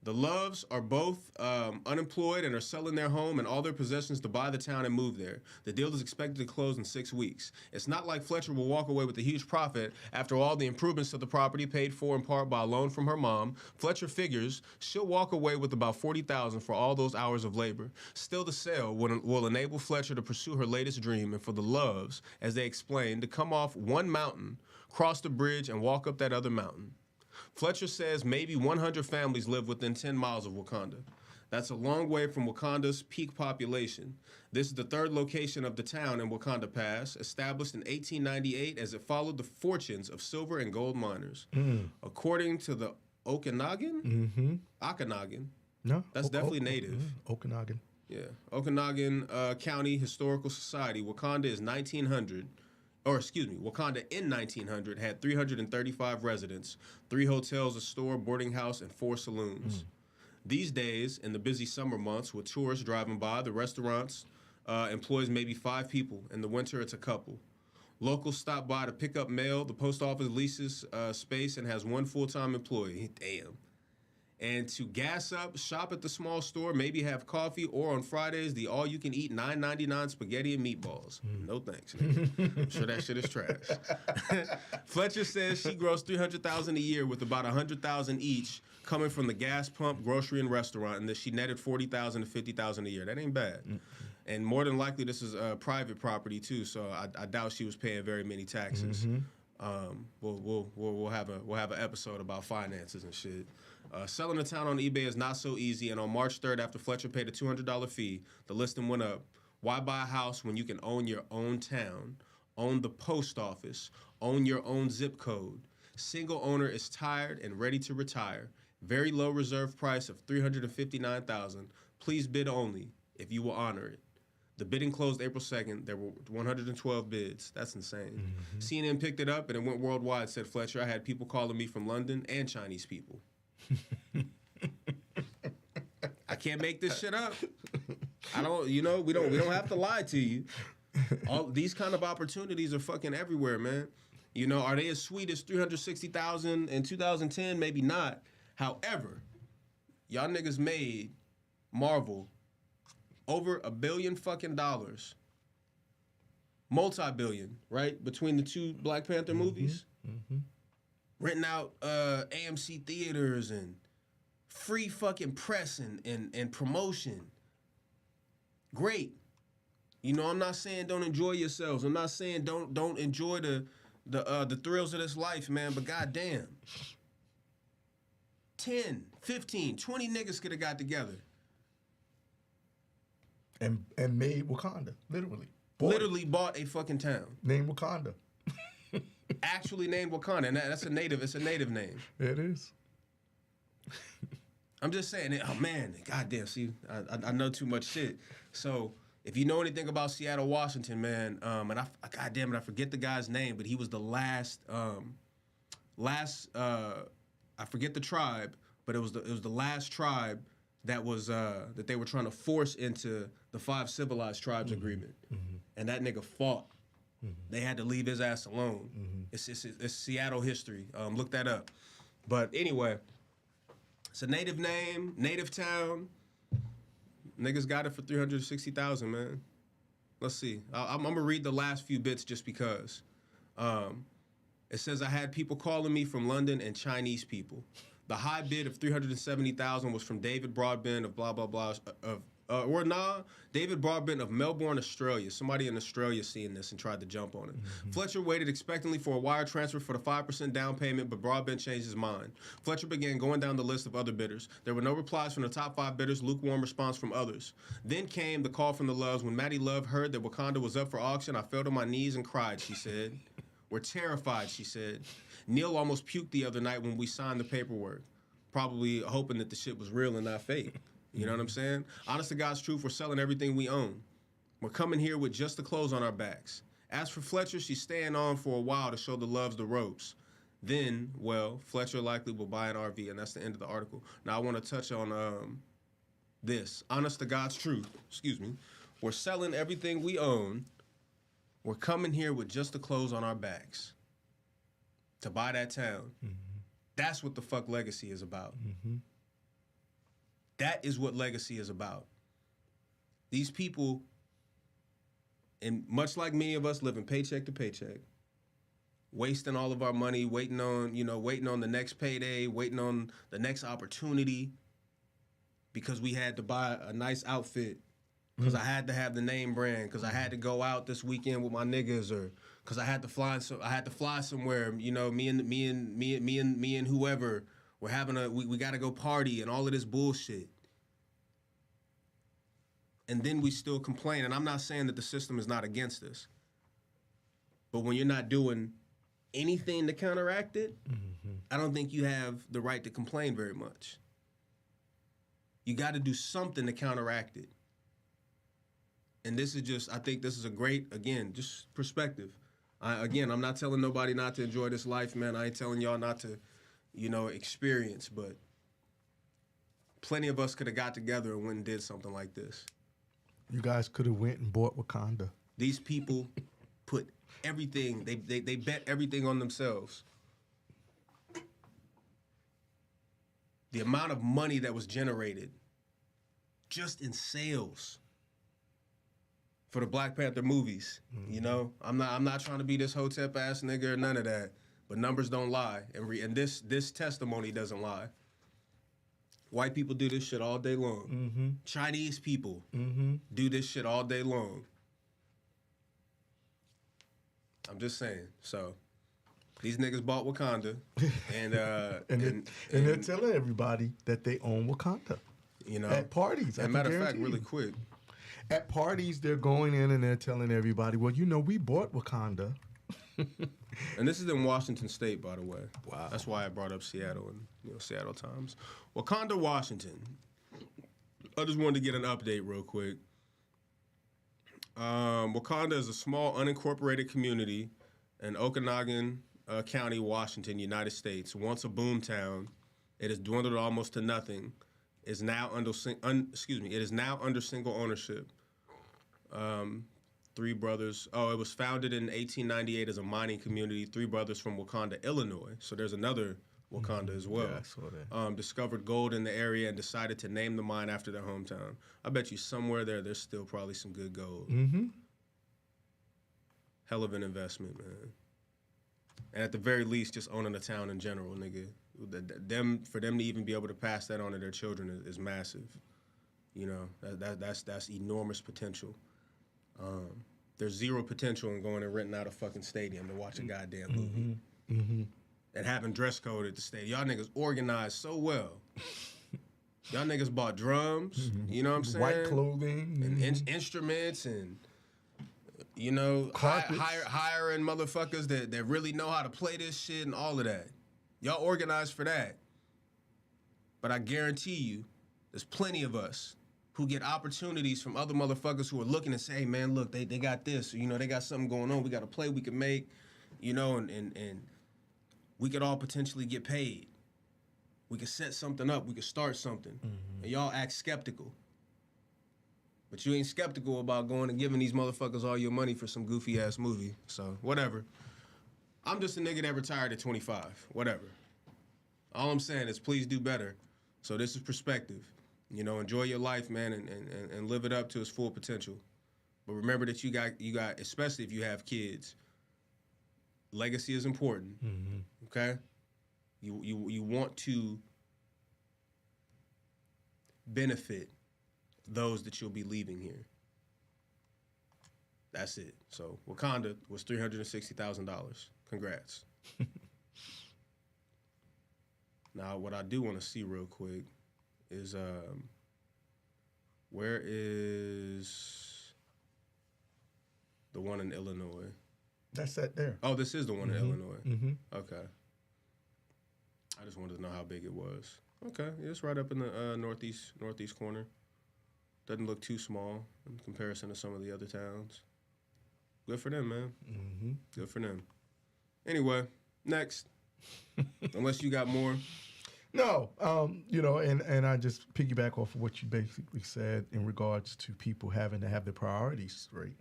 The Loves are both unemployed and are selling their home and all their possessions to buy the town and move there. The deal is expected to close in 6 weeks. It's not like Fletcher will walk away with a huge profit after all the improvements to the property paid for in part by a loan from her mom. Fletcher figures she'll walk away with about $40,000 for all those hours of labor. Still, the sale will enable Fletcher to pursue her latest dream and for the Loves, as they explained, to come off one mountain, cross the bridge, and walk up that other mountain. Fletcher says maybe 100 families live within 10 miles of Wauconda. That's a long way from Wauconda's peak population. This is the third location of the town in Wauconda Pass, established in 1898 as it followed the fortunes of silver and gold miners. According to the Okanagan? Okanagan. No. That's definitely native. Okanagan. Yeah. Okanagan County Historical Society. Wauconda is 1900. Wauconda in 1900 had 335 residents, 3 hotels, a store, boarding house, and 4 saloons. These days, in the busy summer months with tourists driving by, the restaurants employs maybe 5 people. In the winter, it's a couple. Locals stop by to pick up mail. The post office leases space and has 1 full-time employee. Damn. And to gas up, shop at the small store, maybe have coffee, or on Fridays, the all-you-can-eat $9.99 spaghetti and meatballs. No thanks, nigga. I'm sure that shit is trash. Fletcher says she grows $300,000 a year with about $100,000 each coming from the gas pump, grocery, and restaurant, and that she netted $40,000 to $50,000 a year. That ain't bad. And more than likely, this is a private property too, so I doubt she was paying very many taxes. We'll have an episode about finances and shit. Selling a town on eBay is not so easy, and on March 3rd, after Fletcher paid a $200 fee, the listing went up. Why buy a house when you can own your own town, own the post office, own your own zip code? Single owner is tired and ready to retire. Very low reserve price of $359,000. Please bid only if you will honor it. The bidding closed April 2nd. There were 112 bids. That's insane. CNN picked it up and it went worldwide, said Fletcher. I had people calling me from London and Chinese people. I can't make this shit up. We don't have to lie to you. All these kind of opportunities are fucking everywhere, man. You know, are they as sweet as 360,000 in 2010? Maybe not. However, y'all niggas made Marvel over $1 billion fucking dollars. Multi-billion, right? Between the two Black Panther movies. Renting out AMC theaters and free fucking press and promotion. Great. You know, I'm not saying don't enjoy yourselves. I'm not saying don't enjoy the thrills of this life, man, but goddamn. 10, 15, 20 niggas could have got together. And made Wakanda, literally. Literally bought a fucking town. Named Wauconda. Actually named Wakanda, and it's a native name. It is. I'm just saying, oh man, goddamn, see, I know too much shit. So, if you know anything about Seattle, Washington, man, and goddamn it, I forget the guy's name, but he was the last, I forget the tribe, but it was the last tribe that was, that they were trying to force into the 5 civilized tribes agreement. And that nigga fought. They had to leave his ass alone. It's Seattle history. Look that up. But anyway, it's a native name, native town. Niggas got it for 360,000, man. Let's see. I'm gonna read the last few bits just because. It says I had people calling me from London and Chinese people. The high bid of 370,000 was from David Broadbent of blah blah blah David Broadbent of Melbourne, Australia. Somebody in Australia seeing this and tried to jump on it. Fletcher waited expectantly for a wire transfer for the 5% down payment, but Broadbent changed his mind. Fletcher began going down the list of other bidders. There were no replies from the top 5 bidders, lukewarm response from others. Then came the call from the Loves. When Maddie Love heard that Wakanda was up for auction, I fell to my knees and cried, she said. We're terrified, she said. Neil almost puked the other night when we signed the paperwork, probably hoping that the shit was real and not fake. You know what I'm saying? Honest to God's truth, we're selling everything we own. We're coming here with just the clothes on our backs. As for Fletcher, she's staying on for a while to show the Loves the ropes. Then, well, Fletcher likely will buy an RV, and that's the end of the article. Now, I want to touch on this. Honest to God's truth, we're selling everything we own. We're coming here with just the clothes on our backs to buy that town. That's what the fuck legacy is about. That is what legacy is about. These people, and much like many of us, living paycheck to paycheck, wasting all of our money, waiting on the next payday, waiting on the next opportunity, because we had to buy a nice outfit, because I had to have the name brand, because I had to go out this weekend with my niggas, or because I had to fly somewhere. You know, me and whoever. We're having we got to go party and all of this bullshit. And then we still complain. And I'm not saying that the system is not against us. But when you're not doing anything to counteract it, I don't think you have the right to complain very much. You got to do something to counteract it. And I think this is a great, again, just perspective. I'm not telling nobody not to enjoy this life, man. I ain't telling y'all not to, experience, but plenty of us could have got together and went and did something like this. You guys could have went and bought Wauconda. These people put everything, they bet everything on themselves. The amount of money that was generated just in sales for the Black Panther movies, I'm not trying to be this hotep ass nigga or none of that. But numbers don't lie, and this testimony doesn't lie. White people do this shit all day long. Chinese people do this shit all day long. I'm just saying. So these niggas bought Wauconda, and they're telling everybody that they own Wauconda. At parties. As a matter of fact, really quick. At parties, they're going in and they're telling everybody, well, we bought Wauconda. And this is in Washington State, by the way. Wow. That's why I brought up Seattle and Seattle Times. Wauconda, Washington. I just wanted to get an update real quick. Wauconda is a small unincorporated community in Okanagan County, Washington, United States. Once a boom town, it has dwindled almost to nothing. It is now under single ownership. three brothers. Oh, it was founded in 1898 as a mining community. Three brothers from Wauconda, Illinois. So there's another Wauconda as well. Yeah, I saw that. Discovered gold in the area and decided to name the mine after their hometown. I bet you somewhere there's still probably some good gold. Mm-hmm. Hell of an investment, man. And at the very least, just owning a town in general, nigga. For them to even be able to pass that on to their children is massive. You know, that's enormous potential. There's zero potential in going and renting out a fucking stadium to watch a goddamn movie. Mm-hmm. And having dress code at the stadium. Y'all niggas organized so well. Y'all niggas bought drums, you know what I'm saying? White clothing. And instruments and, you know, hiring motherfuckers that really know how to play this shit and all of that. Y'all organized for that. But I guarantee you, there's plenty of us who get opportunities from other motherfuckers who are looking and say, hey, man, look, they got this. Or, you know, they got something going on. We got a play we can make, you know, and we could all potentially get paid. We could set something up. We could start something. Mm-hmm. And y'all act skeptical. But you ain't skeptical about going and giving these motherfuckers all your money for some goofy-ass movie. So, whatever. I'm just a nigga that retired at 25. Whatever. All I'm saying is please do better. So this is perspective. You know, enjoy your life, man, and live it up to its full potential. But remember that you got, especially if you have kids, legacy is important. Mm-hmm. Okay? You want to benefit those that you'll be leaving here. That's it. So Wauconda was $360,000. Congrats. Now, what I do want to see real quick is where is the one in Illinois? That's that there. Oh, this is the one in Illinois. Mm-hmm. Okay. I just wanted to know how big it was. Okay, yeah, it's right up in the northeast corner. Doesn't look too small in comparison to some of the other towns. Good for them, man. Mm-hmm. Good for them. Anyway, next. Unless you got more. No, you know, and I just piggyback off of what you basically said in regards to people having to have their priorities straight.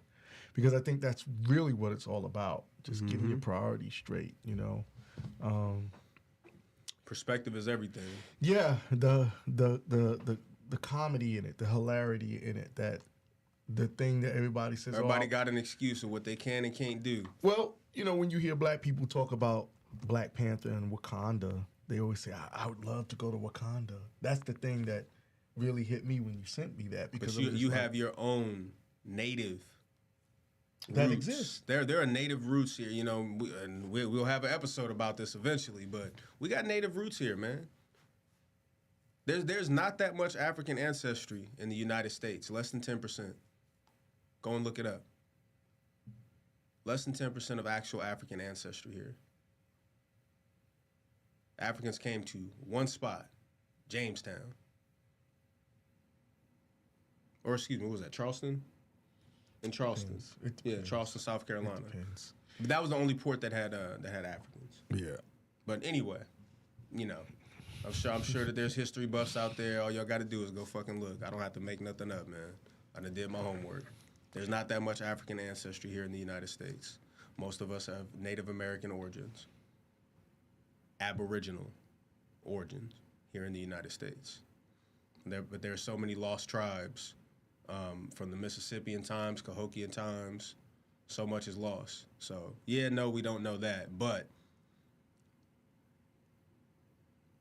Because I think that's really what it's all about. Just getting your priorities straight, you know. Perspective is everything. Yeah, the comedy in it, the hilarity in it, that the thing that everybody says. Everybody got an excuse of what they can and can't do. Well, you know, when you hear black people talk about Black Panther and Wauconda, they always say, I would love to go to Wauconda. That's the thing that really hit me when you sent me that. Because but you have your own native that roots. exists. There are native roots here, you know, and we'll have an episode about this eventually, but we got native roots here, man. There's not that much African ancestry in the United States, less than 10%. Go and look it up. Less than 10% of actual African ancestry here. Africans came to one spot, Jamestown. Or excuse me, what was that, Charleston? In Charleston. Yeah, Charleston, South Carolina. But that was the only port that had Africans. Yeah. But anyway, you know, I'm sure that there's history buffs out there. All y'all got to do is go fucking look. I don't have to make nothing up, man. I done did my homework. There's not that much African ancestry here in the United States. Most of us have Native American origins, Aboriginal origins here in the United States. But there are so many lost tribes from the Mississippian times, Cahokian times. So much is lost. So, yeah, no, we don't know that. But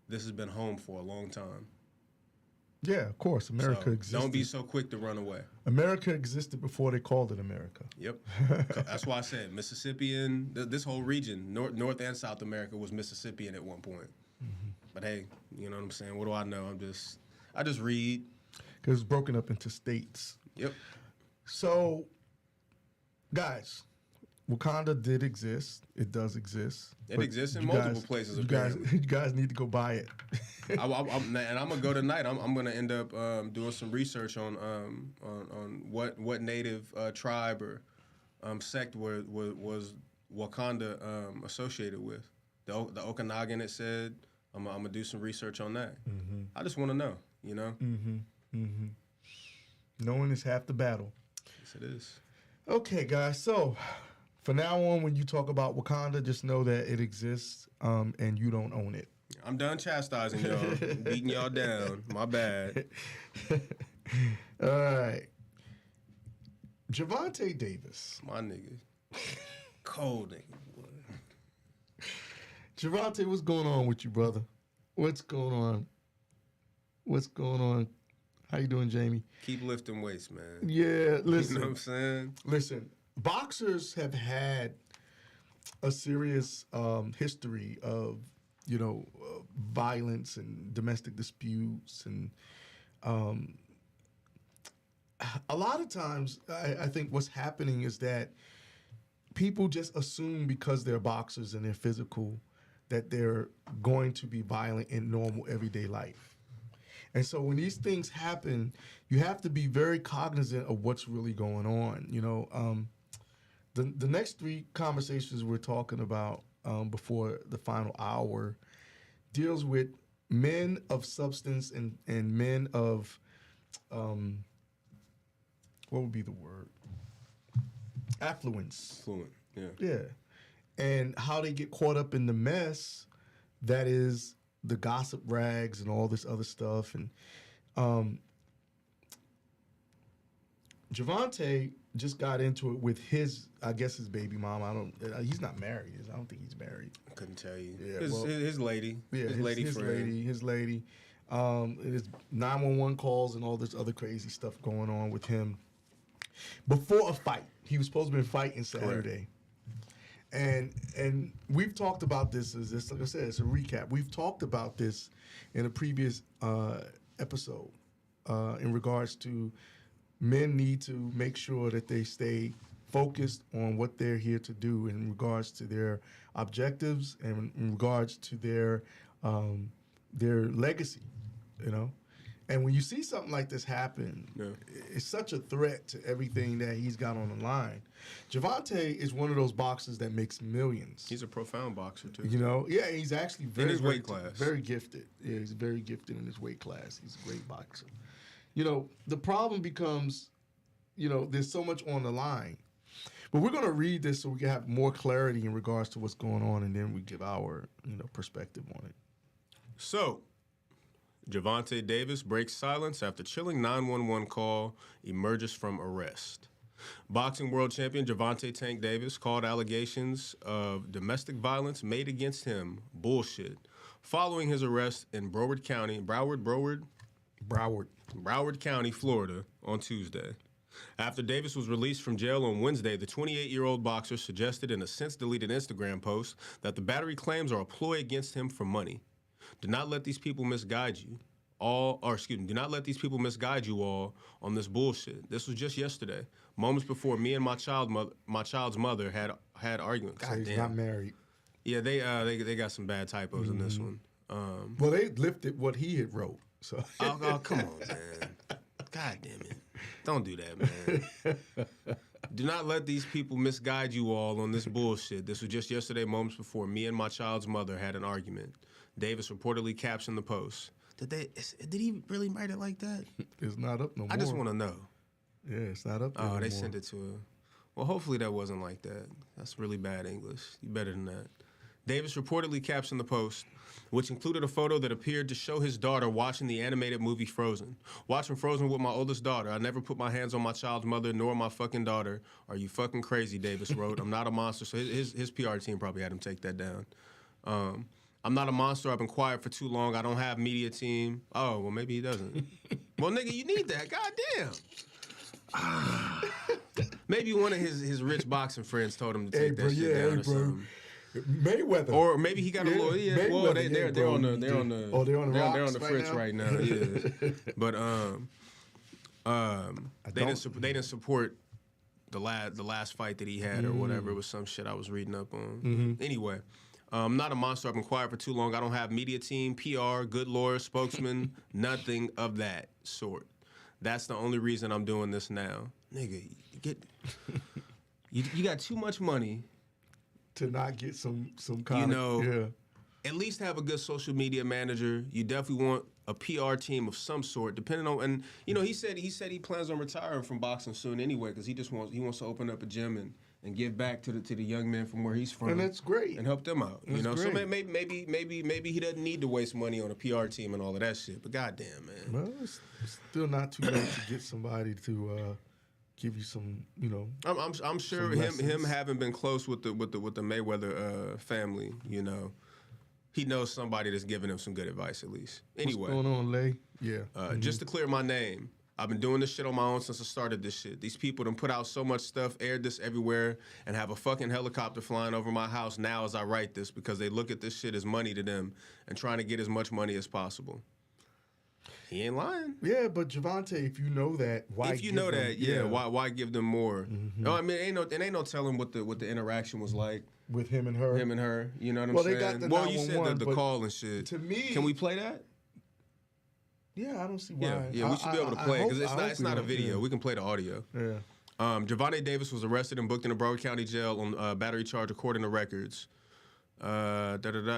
this has been home for a long time. Yeah, of course. America existed. Don't be so quick to run away. America existed before they called it America. Yep. That's why I said Mississippian, this whole region, North and South America was Mississippian at one point. Mm-hmm. But hey, you know what I'm saying? What do I know? I just read. Because it's broken up into states. Yep. So, guys, Wauconda did exist. It does exist. It exists in multiple places. You guys need to go buy it. and I'm gonna go tonight. I'm gonna end up doing some research on what native tribe or sect was Wauconda associated with. The Okanagan. It said I'm gonna do some research on that. Mm-hmm. I just want to know. You know. Mm-hmm. Mm-hmm. Knowing is half the battle. Yes, it is. Okay, guys. So, for now on, when you talk about Wakanda, just know that it exists, and you don't own it. I'm done chastising y'all, beating y'all down. My bad. All right. Gervonta Davis. My nigga. Cold nigga, boy. Gervonta, what's going on with you, brother? What's going on? What's going on? How you doing, Jamie? Keep lifting weights, man. Yeah, listen. You know what I'm saying? Listen, boxers have had a serious history of, violence and domestic disputes. And a lot of times, I think what's happening is that people just assume because they're boxers and they're physical that they're going to be violent in normal everyday life. And so when these things happen, you have to be very cognizant of what's really going on. The next three conversations we're talking about before the final hour deals with men of substance and men of, what would be the word? Affluence. Fluent, yeah. Yeah. And how they get caught up in the mess that is the gossip rags and all this other stuff. And Gervonta just got into it with his baby mom. He's not married. I don't think he's married. I couldn't tell you. Yeah, His lady. Yeah, his lady friend. His lady. His 911 calls and all this other crazy stuff going on with him. Before a fight. He was supposed to be fighting Saturday. Correct. And we've talked about this, like I said, it's a recap. We've talked about this in a previous episode in regards to men need to make sure that they stay focused on what they're here to do in regards to their objectives and in regards to their legacy, And when you see something like this happen, it's such a threat to everything that he's got on the line. Gervonta is one of those boxers that makes millions. He's a profound boxer, too. Yeah, he's actually in his weight class. Very gifted. Yeah, he's very gifted in his weight class. He's a great boxer. The problem becomes, there's so much on the line. But we're going to read this so we can have more clarity in regards to what's going on, and then we give our, perspective on it. So, Gervonta Davis breaks silence after chilling 911 call emerges from arrest. Boxing world champion Gervonta "Tank" Davis called allegations of domestic violence made against him bullshit following his arrest in Broward County, Florida on Tuesday. After Davis was released from jail on Wednesday, the 28-year-old boxer suggested in a since-deleted Instagram post that the battery claims are a ploy against him for money. Do not let these people misguide you. Do not let these people misguide you all on this bullshit. This was just yesterday, moments before me and my child's mother had arguments. So he's not married. Yeah, they got some bad typos in this one. Well, they lifted what he had wrote. So oh, come on, man. God damn it. Don't do that, man. Do not let these people misguide you all on this bullshit. This was just yesterday, moments before me and my child's mother had an argument. Davis reportedly captioned the post. Did he really write it like that? It's not up no more. I just want to know. Yeah, it's not up there Oh, they more. sent it to her. Well, hopefully that wasn't like that. That's really bad English. You better than that. Davis reportedly captioned the post, which included a photo that appeared to show his daughter watching the animated movie Frozen. Watching Frozen with my oldest daughter. I never put my hands on my child's mother nor my fucking daughter. Are you fucking crazy, Davis wrote. I'm not a monster. So his PR team probably had him take that down. I'm not a monster. I've been quiet for too long. I don't have media team. Oh, well, maybe he doesn't. Well, nigga, you need that. Goddamn. Maybe one of his rich boxing friends told him to take that shit down or something. Mayweather. Or maybe he got a little. Yeah, well, they're on the rocks fritz right now. Yeah, but they didn't support the last fight that he had or whatever. It was some shit I was reading up on. Mm-hmm. Anyway. I'm not a monster. I've been quiet for too long. I don't have media team, PR, good lawyer, spokesman, nothing of that sort. That's the only reason I'm doing this now. Nigga, you got too much money to not get some kind of, at least have a good social media manager. You definitely want a PR team of some sort, depending on, and he said he plans on retiring from boxing soon anyway, because he wants to open up a gym and give back to the young men from where he's from, and that's great, and help them out. That's So great. maybe he doesn't need to waste money on a PR team and all of that shit. But goddamn, man. Well, it's still not too late to get somebody to give you some, I'm sure him having been close with the Mayweather family, he knows somebody that's giving him some good advice at least. Anyway, what's going on, Lay? Yeah. Just to clear my name, I've been doing this shit on my own since I started this shit. These people done put out so much stuff, aired this everywhere, and have a fucking helicopter flying over my house now as I write this because they look at this shit as money to them and trying to get as much money as possible. He ain't lying. Yeah, but Gervonta, if you know that, why? If you know that, why give them more? No, I mean, ain't no telling what the interaction was like with him and her. You know what I'm well, saying? They got the you said the call and shit. To me, can we play that? Yeah, I don't see why. Yeah, we should be able to play it because it's not a video. We can play the audio. Yeah. Gervonta Davis was arrested and booked in a Broward County jail on battery charge according to records. In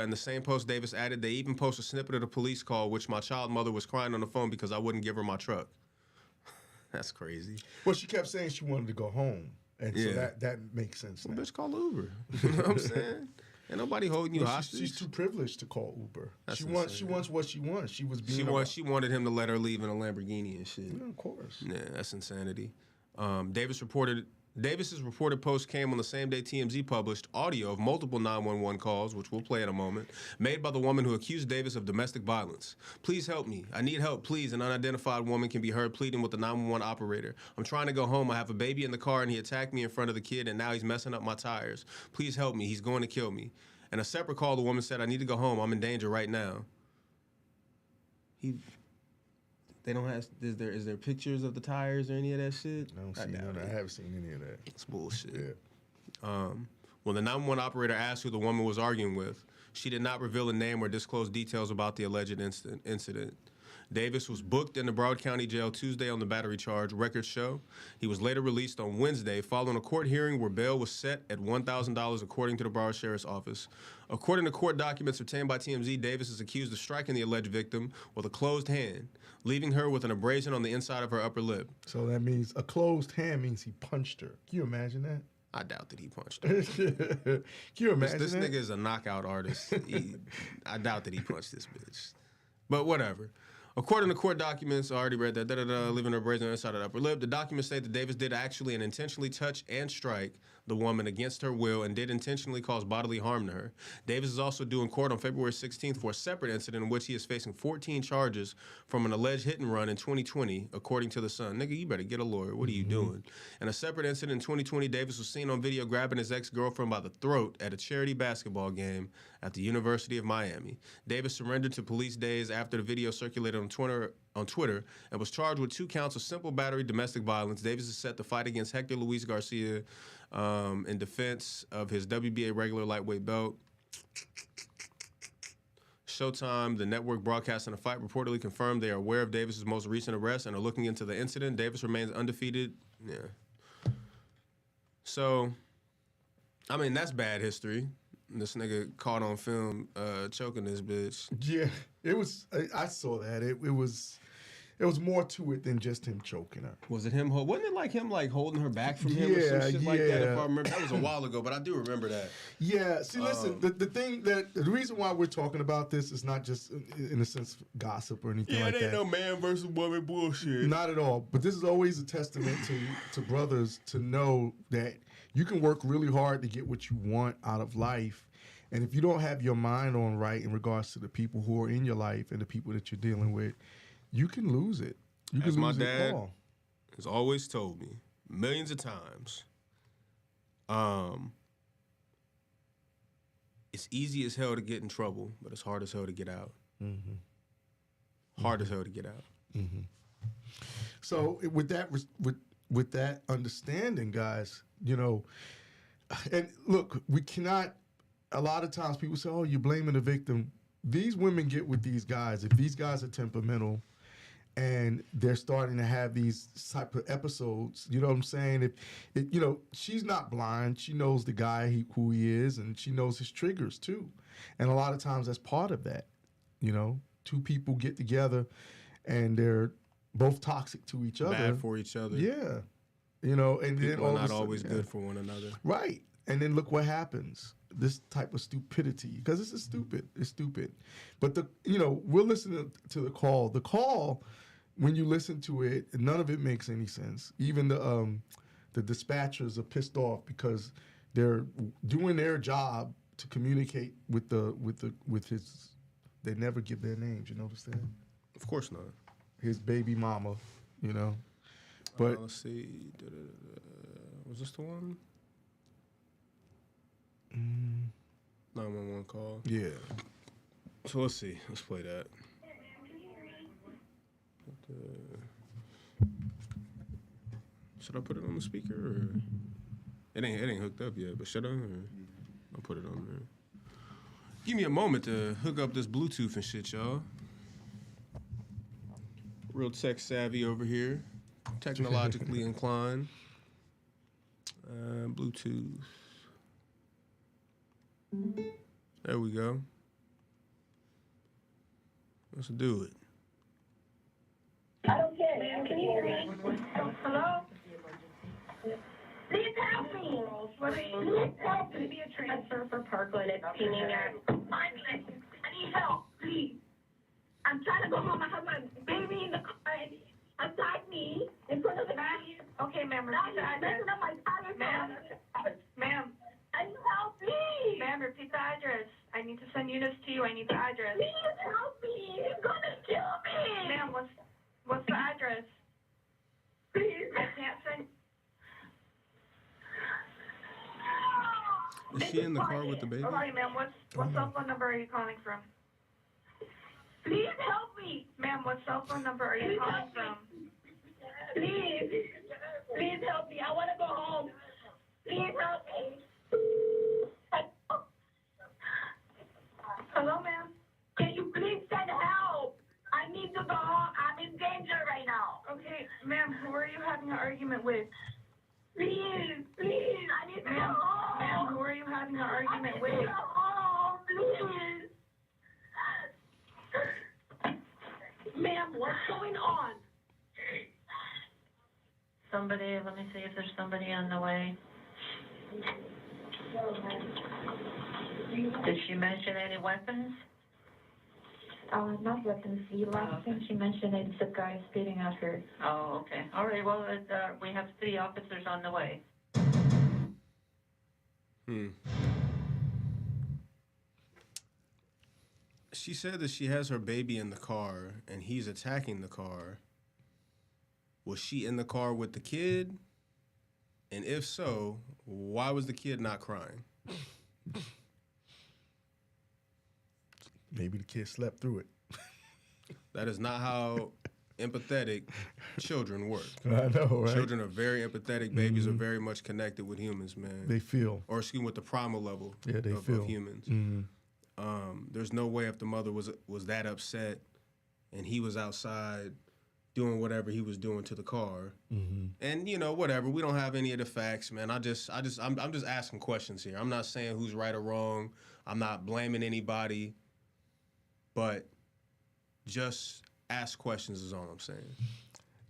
the same post, Davis added, they even post a snippet of the police call, which my child mother was crying on the phone because I wouldn't give her my truck. That's crazy. Well, she kept saying she wanted to go home. And so that makes sense now. Well, bitch, call Uber. You know what I'm saying? Ain't nobody holding you hostage. She's too privileged to call Uber. That's she wants what she wants. She wanted him to let her leave in a Lamborghini and shit. Yeah, of course. Yeah, that's insanity. Davis's reported post came on the same day TMZ published audio of multiple 911 calls, which we'll play in a moment, made by the woman who accused Davis of domestic violence. Please help me. I need help, please. An unidentified woman can be heard pleading with the 911 operator. I'm trying to go home. I have a baby in the car, and he attacked me in front of the kid, and now he's messing up my tires. Please help me. He's going to kill me. In a separate call, the woman said, I need to go home. I'm in danger right now. They don't have. Is there pictures of the tires or any of that shit? I don't see none. I haven't seen any of that. It's bullshit. Yeah. When the 911 operator asked who the woman was arguing with, she did not reveal a name or disclose details about the alleged incident. Davis was booked in the Broward County Jail Tuesday on the battery charge, records show. He was later released on Wednesday following a court hearing where bail was set at $1,000 according to the Broward Sheriff's Office. According to court documents obtained by TMZ, Davis is accused of striking the alleged victim with a closed hand, leaving her with an abrasion on the inside of her upper lip. So that means a closed hand means he punched her. Can you imagine that? I doubt that he punched her. Can you imagine this that? nigga is a knockout artist. I doubt that he punched this bitch. But whatever. According to court documents, I already read that, leaving her abrasion on the inside of the upper lip. The documents say that Davis did actually and intentionally touch and strike the woman against her will and did intentionally cause bodily harm to her. Davis is also due in court on February 16th for a separate incident in which he is facing 14 charges from an alleged hit and run in 2020, according to The Sun. Nigga, you better get a lawyer. What are you doing? In a separate incident in 2020, Davis was seen on video grabbing his ex-girlfriend by the throat at a charity basketball game at the University of Miami. Davis surrendered to police days after the video circulated on Twitter and was charged with 2 counts of simple battery domestic violence. Davis is set to fight against Hector Luis Garcia in defense of his WBA regular lightweight belt. Showtime, the network broadcasting the fight, reportedly confirmed they are aware of Davis's most recent arrest and are looking into the incident. Davis remains undefeated. Yeah. So, I mean, that's bad history. This nigga caught on film choking this bitch. Yeah, it was. I saw that. It was more to it than just him choking her. Was it him? Wasn't it like him holding her back from him or some shit like that? If I remember, that was a while ago, but I do remember that. Yeah. See, listen. The reason why we're talking about this is not just in a sense gossip or anything like that. Yeah, it ain't no man versus woman bullshit. Not at all. But this is always a testament to brothers to know that you can work really hard to get what you want out of life. And if you don't have your mind on right in regards to the people who are in your life and the people that you're dealing with, you can lose it. You can lose it all. Has always told me millions of times, it's easy as hell to get in trouble, but it's hard as hell to get out. Mm-hmm. Hard as hell to get out. Mm-hmm. So with that understanding, guys, and look, we cannot. A lot of times people say, "Oh, you're blaming the victim." These women get with these guys. If these guys are temperamental and they're starting to have these type of episodes, you know what I'm saying? If she's not blind. She knows the guy who he is, and she knows his triggers too. And a lot of times that's part of that, two people get together and they're both toxic to each other. Bad for each other. Yeah. You know, and then People all are of a not sudden, always good for one another. Right. And then look what happens. This type of stupidity, because it's stupid. It's stupid. But we're listening to the call. The call, when you listen to it, none of it makes any sense. Even the dispatchers are pissed off because they're doing their job to communicate with his. They never give their names. You notice that? Of course not. His baby mama, you know. But let's see. Was this the one? 911 call. Yeah. So let's see. Let's play that. Should I put it on the speaker? Or? It ain't hooked up yet, but should I? Or I'll put it on there. Give me a moment to hook up this Bluetooth and shit, y'all. Real tech savvy over here. Technologically inclined. Bluetooth. There we go. Let's do it. I don't care, man. Can you hear me? Hello? Please help me. Please help me. Be a transfer for Parkland. It's pinging at. I need help, please. I'm trying to go home. I have my baby in the car and attacked me in front of the baby. Okay, ma'am. Repeat the address. Ma'am. I need help, please. Ma'am, repeat the address. I need to send units to you. I need the address. Please help me. He's gonna kill me. Ma'am, what's the address? Please. I can't send. Is she in the car with the baby? Sorry, ma'am. What cell phone number are you calling from? Please help me. Ma'am, what cell phone number are you calling from? Please. Please help me. I want to go home. Please help me. Hello, ma'am. Can you please send help? I need to go home. I'm in danger right now. Okay, ma'am, who are you having an argument with? Please, I need to go home. Ma'am, who are you having an argument with? I need to go home, please. Ma'am, what's going on? Somebody, let me see if there's somebody on the way. Did she mention any weapons? Not weapons. The last thing she mentioned is the guy spitting at her. Oh, okay. All right, well, we have 3 officers on the way. She said that she has her baby in the car and he's attacking the car. Was she in the car with the kid? And if so, why was the kid not crying? Maybe the kid slept through it. That is not how empathetic children work. I know, right? Children are very empathetic. Babies are very much connected with humans, man. They feel. Or excuse me, with the primal level feel. of humans. Mm-hmm. There's no way if the mother was that upset and he was outside doing whatever he was doing to the car. Mm-hmm. And whatever. We don't have any of the facts, man. I'm just asking questions here. I'm not saying who's right or wrong. I'm not blaming anybody. But just ask questions is all I'm saying.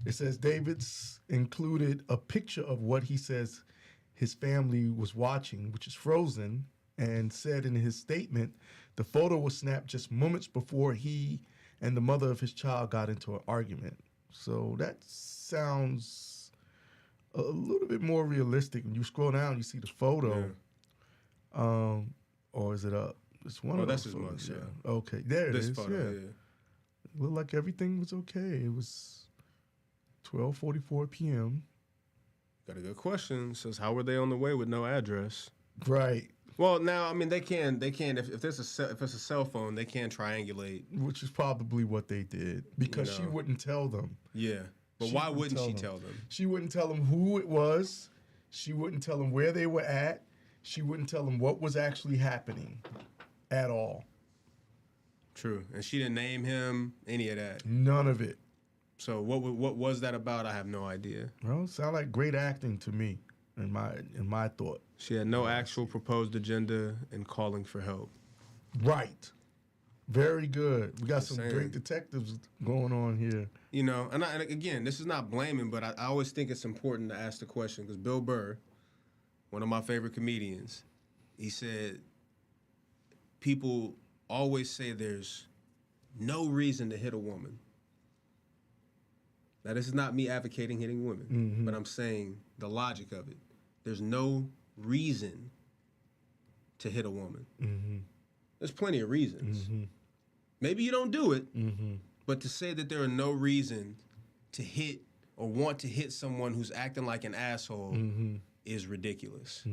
It says David's included a picture of what he says his family was watching, which is Frozen, and said in his statement, the photo was snapped just moments before he and the mother of his child got into an argument. So that sounds a little bit more realistic. When you scroll down, you see the photo. Yeah. Or is it up? It's one of that's those his photos, mug, yeah. Okay, there it This is. photo, yeah. It looked like everything was okay. It was 12:44 p.m. Got a good question. Says, how were they on the way with no address? Right. Well, now, I mean, they can if it's a cell phone, they can triangulate. Which is probably what they did because she wouldn't tell them. Yeah. But why wouldn't she tell them? She wouldn't tell them who it was. She wouldn't tell them where they were at. She wouldn't tell them what was actually happening at all. True. And she didn't name him, any of that. None of it. So what was that about? I have no idea. Well, it sounded like great acting to me in my thought. She had no actual proposed agenda in calling for help. Right. Very good. We got Just some saying. great detectives going on here. You know, and again, this is not blaming, but I always think it's important to ask the question because Bill Burr, one of my favorite comedians, he said, people always say there's no reason to hit a woman. Now, this is not me advocating hitting women, but I'm saying the logic of it. There's no reason to hit a woman. There's plenty of reasons. Maybe you don't do it, but to say that there are no reason to hit or want to hit someone who's acting like an asshole is ridiculous.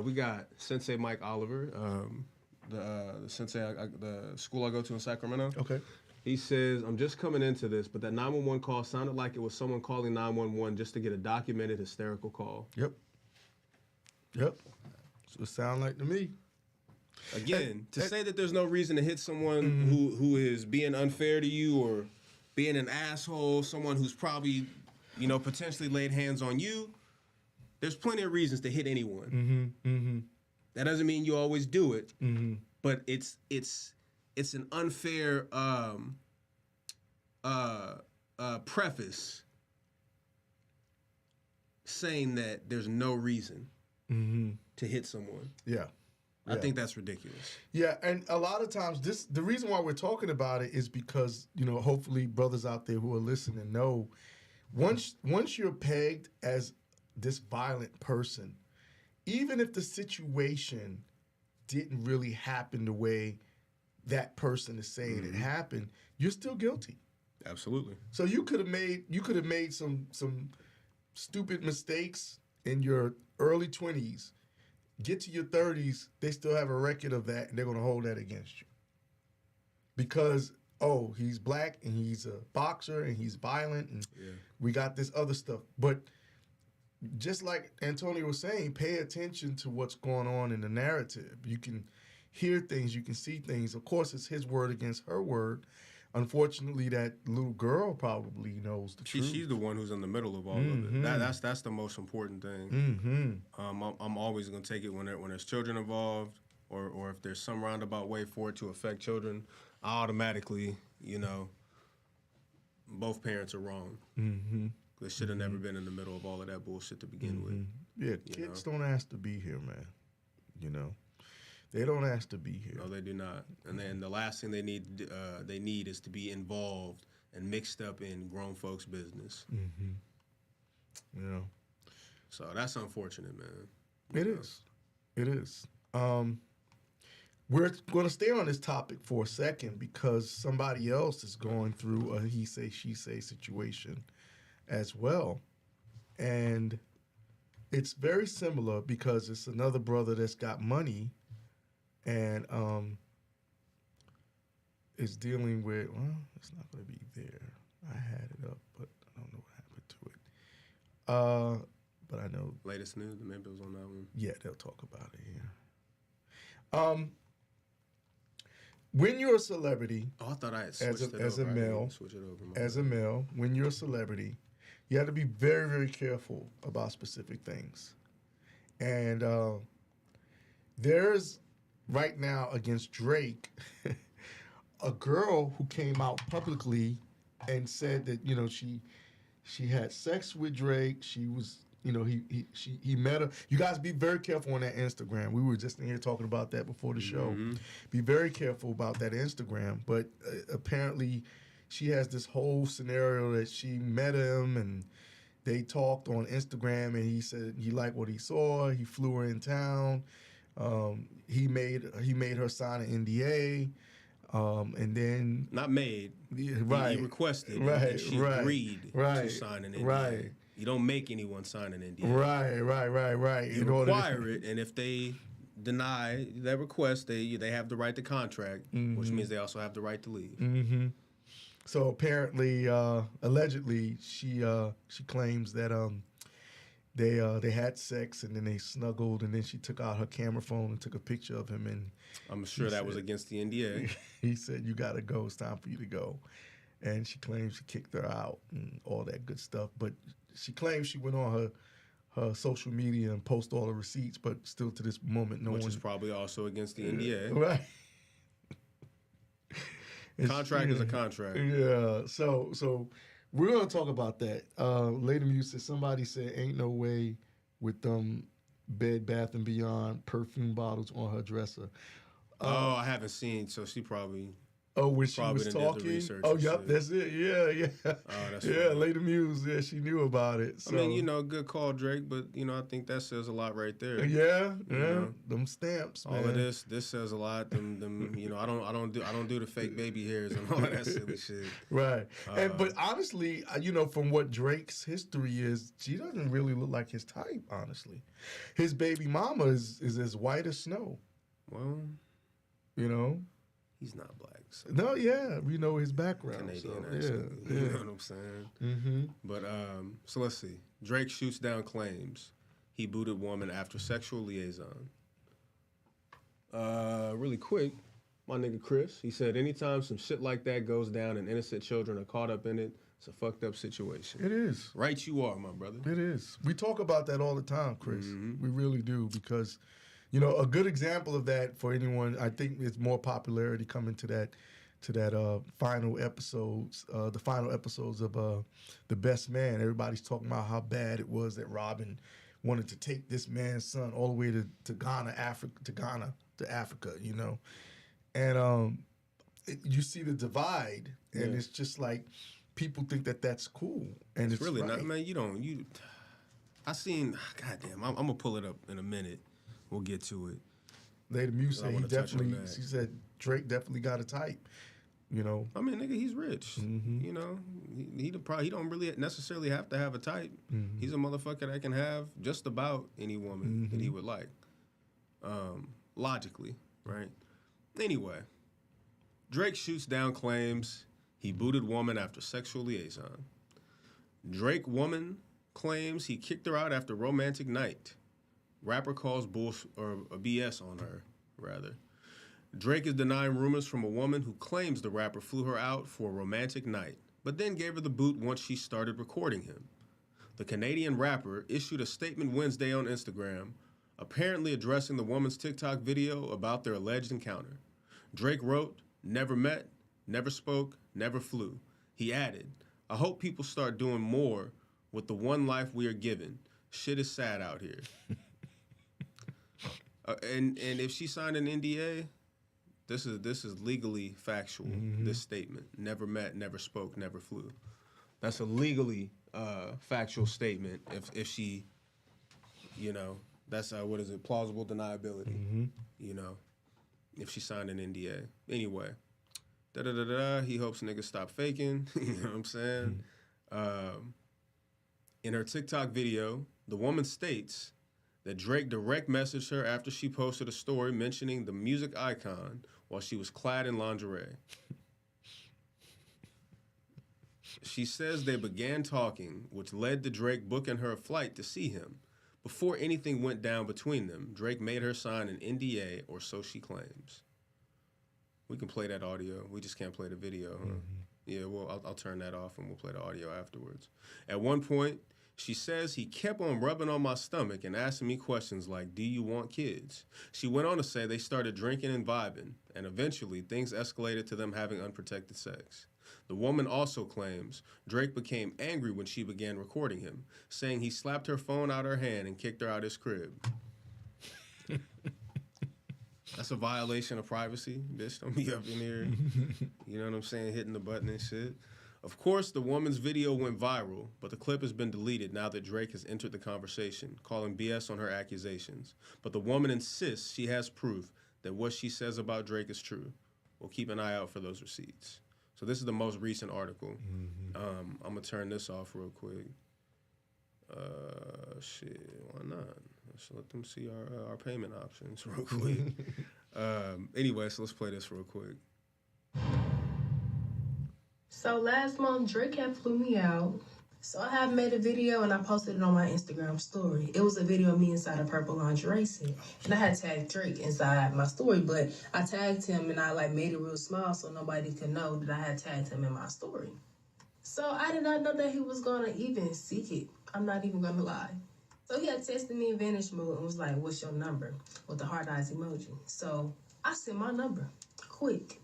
We got Sensei Mike Oliver, the sensei, the school I go to in Sacramento. Okay. He says, I'm just coming into this, but that 911 call sounded like it was someone calling 911 just to get a documented hysterical call. Yep. That's what it sound like to me. Again, to say that there's no reason to hit someone who is being unfair to you or being an asshole, someone who's probably, you know, potentially laid hands on you, there's plenty of reasons to hit anyone. That doesn't mean you always do it, but it's an unfair preface saying that there's no reason to hit someone. Yeah. I think that's ridiculous. Yeah, and a lot of times the reason why we're talking about it is because, you know, hopefully brothers out there who are listening know once you're pegged as this violent person, even if the situation didn't really happen the way that person is saying it happened, you're still guilty. Absolutely. So you could have made some stupid mistakes in your early 20s. Get to your 30s, they still have a record of that, and they're going to hold that against you. Because, oh, he's black, and he's a boxer, and he's violent, and we got this other stuff. But just like Antonio was saying, pay attention to what's going on in the narrative. You can hear things, you can see things. Of course, it's his word against her word. Unfortunately, that little girl probably knows the truth. She's the one who's in the middle of all of it. That's the most important thing. I'm always going to take it when there's children involved, or if there's some roundabout way for it to affect children. I automatically, you know, both parents are wrong. They should have never been in the middle of all of that bullshit to begin with. Yeah, kids don't ask to be here, man. You know. They don't ask to be here. No, they do not. And then the last thing they need is to be involved and mixed up in grown folks' business. You know. So that's unfortunate, man. It is. We're going to stay on this topic for a second because somebody else is going through a he say, she say situation as well. And it's very similar because it's another brother that's got money and is dealing with, well, it's not going to be there. I had it up, but I don't know what happened to it. But I know. Latest news, maybe it was on that one. Yeah, they'll talk about it here. When you're a celebrity, I thought I had switched it over. as a male, Switch it over, as a male, when you're a celebrity, you have to be very, very careful about specific things. And there's right now against Drake a girl who came out publicly and said that, you know, she had sex with Drake. She was, you know, he met her. You guys be very careful on that Instagram. We were just in here talking about that before the show. Be very careful about that Instagram. But apparently she has this whole scenario that she met him and they talked on Instagram and he said he liked what he saw. He flew her in town. He made her sign an NDA. And then not made. Yeah, He requested. And she agreed to sign an NDA. You don't make anyone sign an NDA. Right. You require it, and if they deny that request, they have the right to contract, which means they also have the right to leave. So apparently, allegedly, she claims that they had sex and then they snuggled and then she took out her camera phone and took a picture of him and I'm sure that was against the NDA. He said, "You gotta go. It's time for you to go." And she claims she kicked her out and all that good stuff. But she claims she went on her social media and posted all the receipts. But still, to this moment, Which is probably also against the NDA. Right. Contract is a contract. Yeah. So we're gonna talk about that. Lady Muse said somebody said ain't no way with them Bed Bath and Beyond perfume bottles on her dresser. Oh, I haven't seen. So she probably. Oh, when she Probably was done did the talking. research Oh, and yep, shit. that's it. Yeah. Oh, that's yeah. funny. Lady Muse, yeah, she knew about it. So. I mean, good call, Drake, but I think that says a lot right there. Yeah, You yeah, know? them stamps, man. All of this says a lot. Them, I don't do the fake baby hairs and all of that silly shit. Right. But honestly, from what Drake's history is, she doesn't really look like his type, honestly. His baby mama is as white as snow. Well, he's not black. So. No, yeah, we know his background. Canadian so, accent. yeah. You know what I'm saying? Mm-hmm. But so let's see. Drake shoots down claims he booted woman after sexual liaison. Really quick, my nigga Chris, he said anytime some shit like that goes down and innocent children are caught up in it, it's a fucked up situation. It is. Right you are, my brother. It is. We talk about that all the time, Chris. Mm-hmm. We really do because, a good example of that for anyone, I think it's more popularity coming to that final episodes, the final episodes of The Best Man. Everybody's talking about how bad it was that Robin wanted to take this man's son all the way to Ghana, Africa, and you see the divide, and it's just like people think that that's cool, and it's really right. not, man. I seen. Goddamn, I'm gonna pull it up in a minute. We'll get to it. Lady Muse said he definitely. that. She said Drake definitely got a type. I mean, nigga, he's rich. Mm-hmm. He don't really necessarily have to have a type. Mm-hmm. He's a motherfucker that can have just about any woman that he would like. Logically, right? Anyway, Drake shoots down claims he booted woman after sexual liaison. Drake woman claims he kicked her out after romantic night. Rapper calls BS on her, rather. Drake is denying rumors from a woman who claims the rapper flew her out for a romantic night, but then gave her the boot once she started recording him. The Canadian rapper issued a statement Wednesday on Instagram, apparently addressing the woman's TikTok video about their alleged encounter. Drake wrote, "Never met, never spoke, never flew." He added, "I hope people start doing more with the one life we are given. Shit is sad out here." And if she signed an NDA, this is legally factual. This statement: never met, never spoke, never flew. That's a legally factual statement. If she, that's what is it? Plausible deniability. If she signed an NDA. Anyway, He hopes niggas stop faking. You know what I'm saying? In her TikTok video, the woman states that Drake direct messaged her after she posted a story mentioning the music icon while she was clad in lingerie. She says they began talking, which led to Drake booking her a flight to see him. Before anything went down between them, Drake made her sign an NDA, or so she claims. We can play that audio. We just can't play the video, huh? Yeah, well, I'll turn that off and we'll play the audio afterwards. At one point, she says he kept on rubbing on my stomach and asking me questions like, "Do you want kids?" She went on to say they started drinking and vibing, and eventually things escalated to them having unprotected sex. The woman also claims Drake became angry when she began recording him, saying he slapped her phone out her hand and kicked her out his crib. That's a violation of privacy, bitch. Don't be up in here, you know what I'm saying, hitting the button and shit. Of course, the woman's video went viral, but the clip has been deleted now that Drake has entered the conversation, calling BS on her accusations. But the woman insists she has proof that what she says about Drake is true. We'll keep an eye out for those receipts. So this is the most recent article. I'm going to turn this off real quick. Shit, why not? Let's let them see our payment options real quick. Anyway, so let's play this real quick. So last month, Drake had flew me out. So I have made a video and I posted it on my Instagram story. It was a video of me inside a purple lingerie set. And I had tagged Drake inside my story, but I tagged him and I made it real small so nobody could know that I had tagged him in my story. So I did not know that he was gonna even seek it. I'm not even gonna lie. So he had texted me in vanish mode and was like, "What's your number?" with the heart eyes emoji. So I sent my number, quick.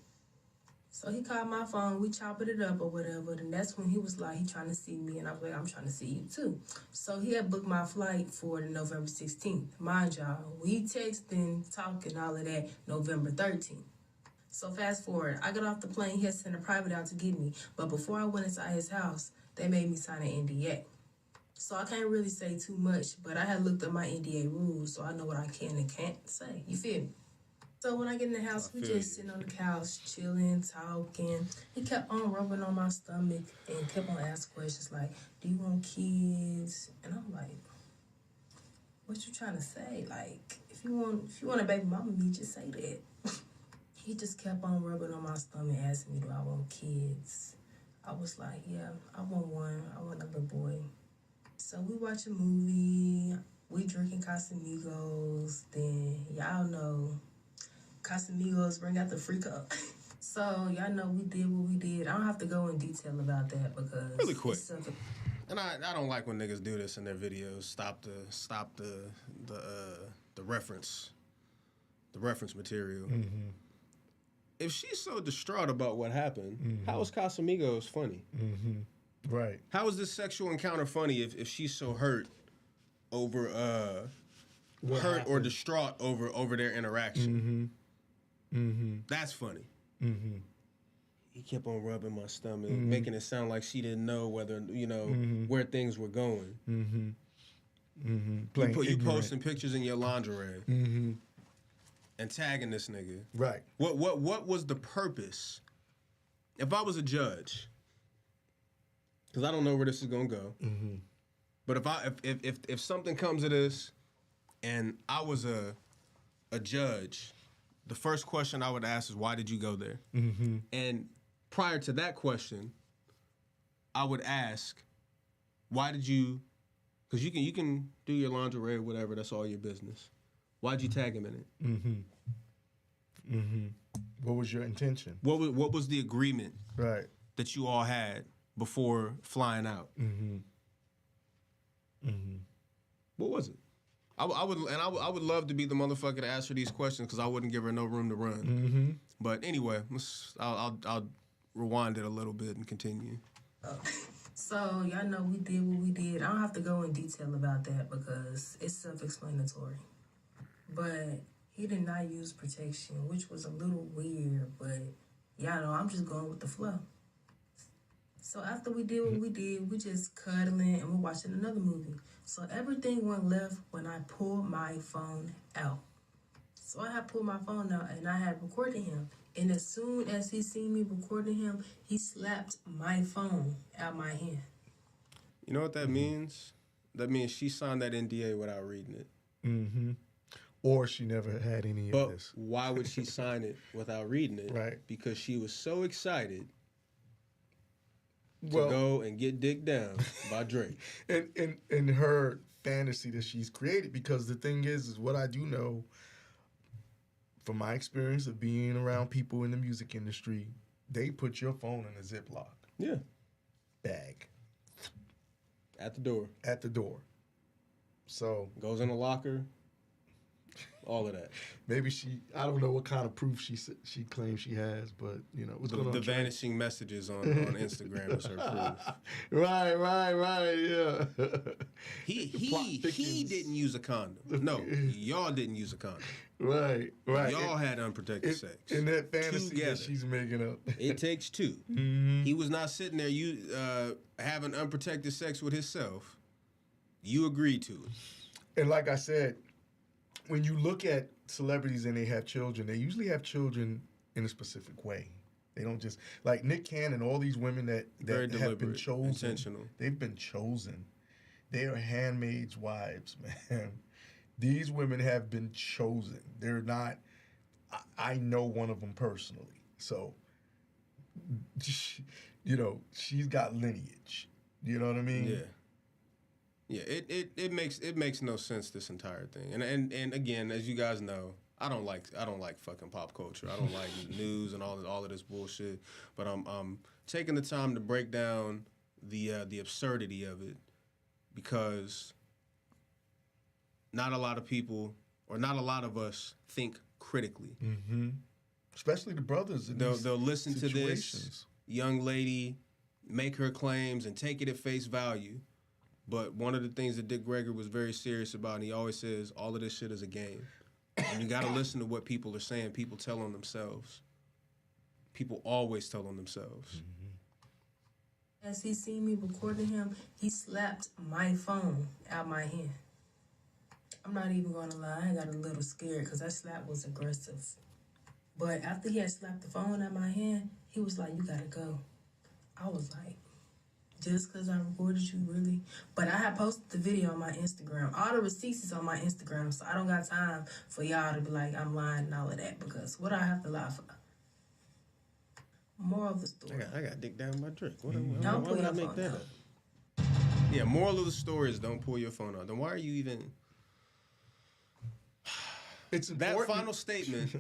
So he called my phone, we chopped it up or whatever, and that's when he was like, he trying to see me, and I was like, I'm trying to see you too. So he had booked my flight for the November 16th. Mind y'all, we texting, talking, all of that, November 13th. So fast forward, I got off the plane, he had sent a private out to get me, but before I went inside his house, they made me sign an NDA. So I can't really say too much, but I had looked up my NDA rules, so I know what I can and can't say. You feel me? So when I get in the house, we just sitting on the couch, chilling, talking. He kept on rubbing on my stomach and kept on asking questions like, do you want kids? And I'm like, what you trying to say? Like, if you want a baby mama, you just say that. He just kept on rubbing on my stomach, asking me, do I want kids? I was like, yeah, I want one. I want a little boy. So we watch a movie. We drinking Casamigos. Then y'all know Casamigos bring out the freak up. So y'all know we did what we did. I don't have to go in detail about that because Really quick. it's something. And I don't like when niggas do this in their videos. Stop the reference material. Mm-hmm. If she's so distraught about what happened, how is Casamigos funny? Mm-hmm. Right. How is this sexual encounter funny if she's so hurt over What hurt or happened? distraught over their interaction? Mm-hmm. Mm-hmm. That's funny. Mm-hmm. He kept on rubbing my stomach, making it sound like she didn't know whether where things were going. Mm-hmm. Mm-hmm. You posting pictures in your lingerie and tagging this nigga. Right. What was the purpose? If I was a judge, because I don't know where this is gonna go, but if something comes of this, and I was a judge, the first question I would ask is, why did you go there? Mm-hmm. And prior to that question, I would ask, why did you? Because you can do your lingerie or whatever. That's all your business. Why'd you tag him in it? Mm-hmm. Mm-hmm. What was your intention? What was the agreement Right. that you all had before flying out? Mm-hmm. Mm-hmm. What was it? I would love to be the motherfucker to ask her these questions because I wouldn't give her no room to run. Mm-hmm. But anyway, I'll rewind it a little bit and continue. So y'all know we did what we did. I don't have to go in detail about that because it's self-explanatory. But he did not use protection, which was a little weird, but y'all know I'm just going with the flow. So after we did what we did, we just cuddling and we're watching another movie. So everything went left when I pulled my phone out. So I had pulled my phone out and I had recorded him. And as soon as he seen me recording him, he slapped my phone out my hand. You know what that means? That means she signed that NDA without reading it. Mm-hmm. Or she never had any of this. But why would she sign it without reading it? Right. Because she was so excited to go and get dick down by Drake. And her fantasy that she's created, because the thing is what I do know from my experience of being around people in the music industry, they put your phone in a Ziploc. Yeah. Bag. At the door. At the door. So. Goes in a locker. All of that. Maybe I don't know what kind of proof she claims she has, but, you know. What's going on, the vanishing messages on Instagram is her proof. Right, yeah. He didn't use a condom. No, y'all didn't use a condom. Right. Y'all had unprotected sex. In that fantasy that she's making up. It takes two. Mm-hmm. He was not sitting there having unprotected sex with himself. You agreed to it. And like I said, when you look at celebrities and they have children, they usually have children in a specific way. They don't just, like Nick Cannon, all these women that have been chosen. Intentional. They've been chosen. They are handmaids' wives, man. These women have been chosen. They're not, I know one of them personally. So, you know, she's got lineage. You know what I mean? Yeah. Yeah, it makes no sense, this entire thing. And again, as you guys know, I don't like fucking pop culture. I don't like news and all of this bullshit. But I'm taking the time to break down the absurdity of it, because not a lot of people or not a lot of us think critically. Mm-hmm. especially the brothers. In They'll these listen to this situations. young lady, make her claims, and take it at face value. But one of the things that Dick Gregory was very serious about, and he always says, all of this shit is a game. And you got to listen to what people are saying. People tell on themselves. People always tell on themselves. As he seen me recording him, he slapped my phone out my hand. I'm not even going to lie, I got a little scared because that slap was aggressive. But after he had slapped the phone out my hand, he was like, you gotta go. I was like, just because I recorded you, really? But I had posted the video on my Instagram. All the receipts is on my Instagram, so I don't got time for y'all to be like, I'm lying and all of that, because what do I have to lie for? Moral of the story. I got dick down my drink. Why Don't pull would I your make phone that out. up? Yeah, moral of the story is don't pull your phone out. Then why are you even... It's That important. final statement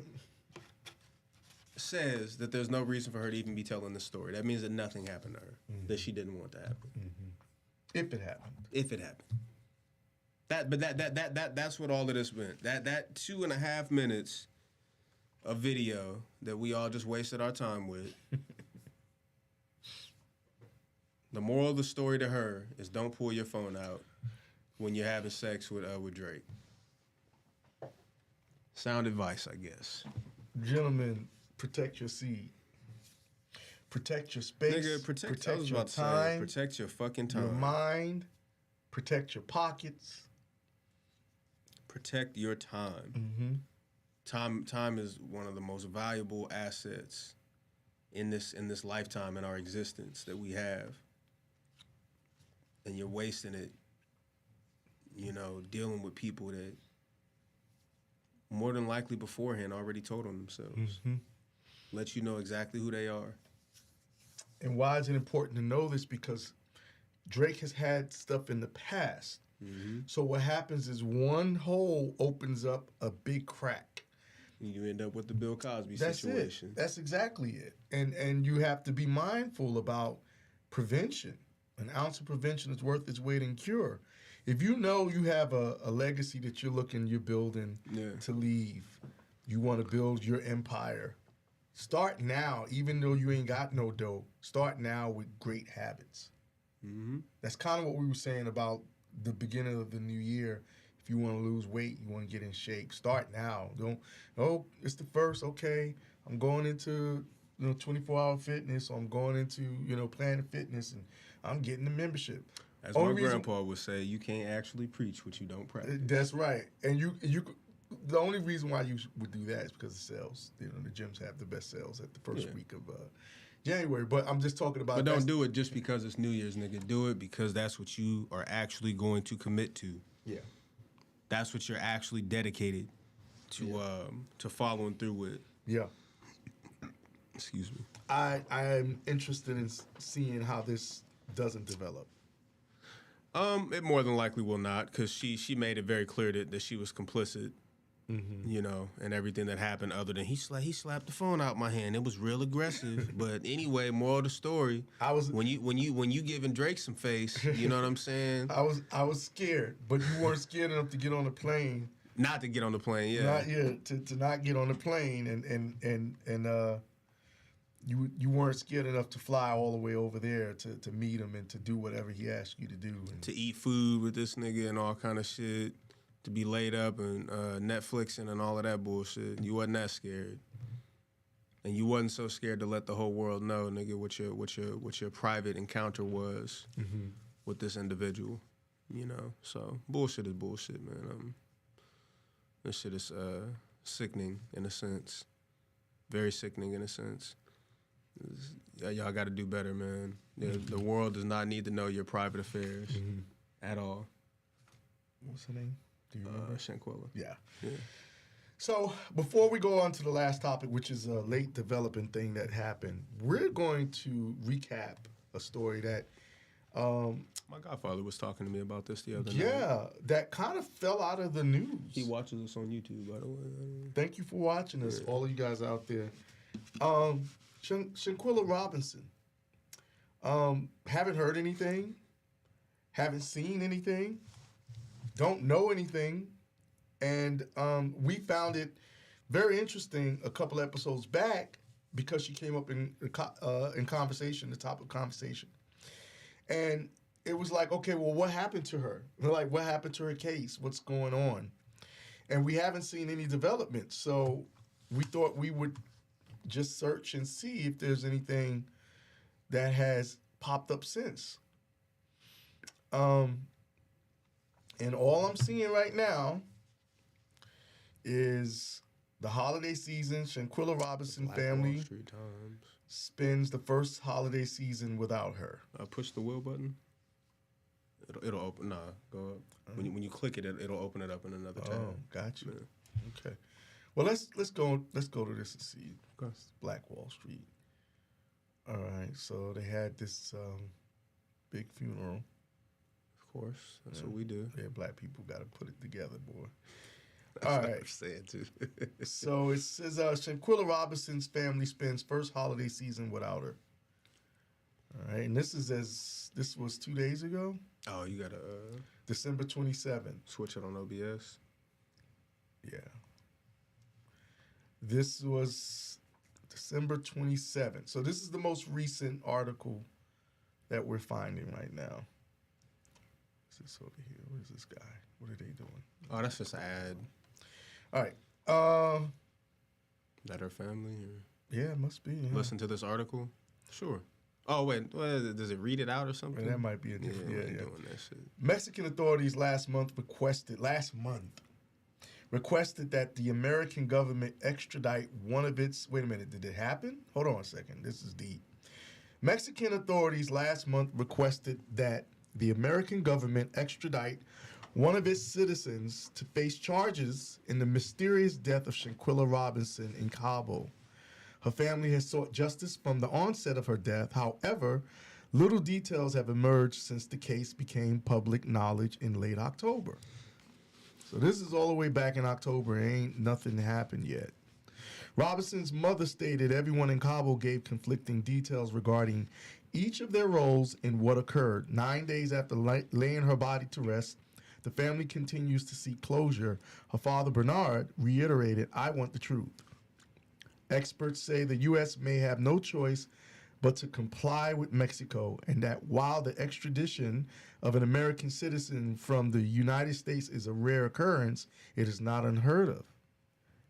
says that there's no reason for her to even be telling this story. That means that nothing happened to her, that she didn't want to happen. If it happened. If it happened. That's what all of this meant. That 2.5 minutes of video that we all just wasted our time with. The moral of the story to her is don't pull your phone out when you're having sex with Drake. Sound advice, I guess. Gentlemen, protect your seed. Protect your space. Nigga, protect I was your about to time. say, protect your fucking time. Your mind. Protect your pockets. Protect your time. Time is one of the most valuable assets in this lifetime, in our existence that we have. And you're wasting it, dealing with people that more than likely beforehand already told on themselves. Let you know exactly who they are. And why is it important to know this? Because Drake has had stuff in the past. So what happens is one hole opens up a big crack. You end up with the Bill Cosby That's situation. it. That's exactly it. And you have to be mindful about prevention. An ounce of prevention is worth its weight in cure. If you know you have a legacy that you're building to leave, you want to build your empire, start now, even though you ain't got no dough. Start now with great habits. That's kind of what we were saying about the beginning of the new year. If you want to lose weight, you want to get in shape, start now. It's the first, okay, I'm going into 24-hour fitness, or I'm going into Planet Fitness, and I'm getting the membership. As my grandpa would say, you can't actually preach what you don't practice. That's right. And you the only reason why you would do that is because of sales. The gyms have the best sales at the first week of January. But I'm just talking about. But don't do it just because it's New Year's, nigga. Do it because that's what you are actually going to commit to. Yeah. That's what you're actually dedicated to following through with. Yeah. Excuse me. I'm interested in seeing how this doesn't develop. It more than likely will not, because she made it very clear that she was complicit, and everything that happened. Other than he slapped the phone out my hand, it was real aggressive. But anyway, moral of the story: when you giving Drake some face, you know what I'm saying? I was scared, but you weren't scared enough to get on the plane. Not to get on the plane, yeah. Not yet to not get on the plane, and you weren't scared enough to fly all the way over there to meet him and to do whatever he asked you to do. And to eat food with this nigga and all kind of shit. To be laid up and Netflixing and all of that bullshit. You wasn't that scared. And you wasn't so scared to let the whole world know, nigga, what your private encounter was with this individual. So bullshit is bullshit, man. This shit is sickening in a sense. Very sickening in a sense. Y'all got to do better, man. The world does not need to know your private affairs at all. What's her name? Do you remember? Shanquella. Yeah. So before we go on to the last topic, which is a late developing thing that happened, we're going to recap a story that my godfather was talking to me about this the other night. Yeah, that kind of fell out of the news. He watches us on YouTube, by the way. Thank you for watching us, all of you guys out there. Shanquella Robinson. Haven't heard anything. Haven't seen anything. Don't know anything. And we found it very interesting. A couple episodes back, because she came up in conversation, the topic of conversation, and it was like, okay, well, what happened to her? Like, what happened to her case? What's going on? And we haven't seen any development. So we thought we would just search and see if there's anything that has popped up since. And all I'm seeing right now is the holiday season. Shanquilla Robinson Black Family Wall Street Times. spends the first holiday season without her. Push the will button. It'll open. Nah, go up. When you click it, it'll open it up in another tab. Oh, got you. Yeah. Okay. Well, let's go to this and see. Okay. Black Wall Street. All right. So they had this big funeral. Of course, that's what we do. Yeah, black people got to put it together, boy. That's All what right. I'm saying too. So it says Shanquilla Robinson's family spends first holiday season without her. All right, and this was 2 days ago. Oh, you gotta December 27th. switch it on OBS. Yeah. This was December 27th. So this is the most recent article that we're finding right now. What's this over here? What is this guy? What are they doing? Oh, that's just an ad. All right. That her family. Or Yeah, it must be. Yeah. listen to this article. Sure. Oh wait, does it read it out or something? That might be a Yeah, different. we Yeah, ain't yeah. doing that shit. Mexican authorities last month requested that the American government extradite one of its. Wait a minute, did it happen? Hold on a second. This is deep. Mexican authorities last month requested that the American government extradite one of its citizens to face charges in the mysterious death of Shanquilla Robinson in Cabo. Her family has sought justice from the onset of her death. However, little details have emerged since the case became public knowledge in late October. So this is all the way back in October. Ain't nothing happened yet. Robinson's mother stated everyone in Cabo gave conflicting details regarding each of their roles in what occurred. 9 days after laying her body to rest, the family continues to seek closure. Her father, Bernard, reiterated, "I want the truth." Experts say the U.S. may have no choice but to comply with Mexico, and that while the extradition of an American citizen from the United States is a rare occurrence, it is not unheard of.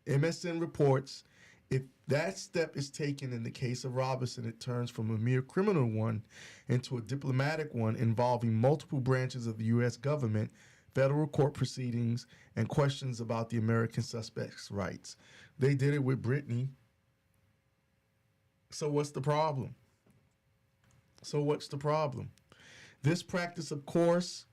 MSN reports if that step is taken in the case of Robinson, it turns from a mere criminal one into a diplomatic one involving multiple branches of the U.S. government, federal court proceedings, and questions about the American suspect's rights. They did it with Brittany. So what's the problem? This practice, of course,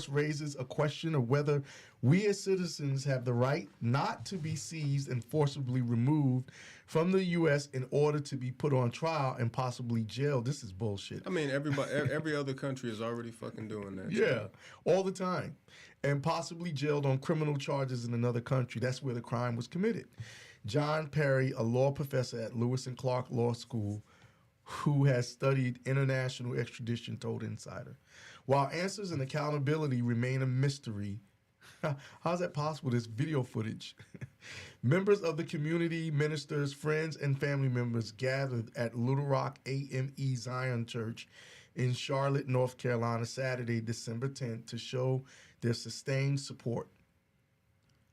raises a question of whether we as citizens have the right not to be seized and forcibly removed from the U.S. in order to be put on trial and possibly jailed. This is bullshit. I mean, every other country is already fucking doing that. Yeah, shit. all the time. And possibly jailed on criminal charges in another country. That's where the crime was committed. John Perry, a law professor at Lewis and Clark Law School, who has studied international extradition, told Insider. While answers and accountability remain a mystery, how's that possible? There's video footage. Members of the community, ministers, friends, and family members gathered at Little Rock AME Zion Church in Charlotte, North Carolina, Saturday, December 10th, to show their sustained support.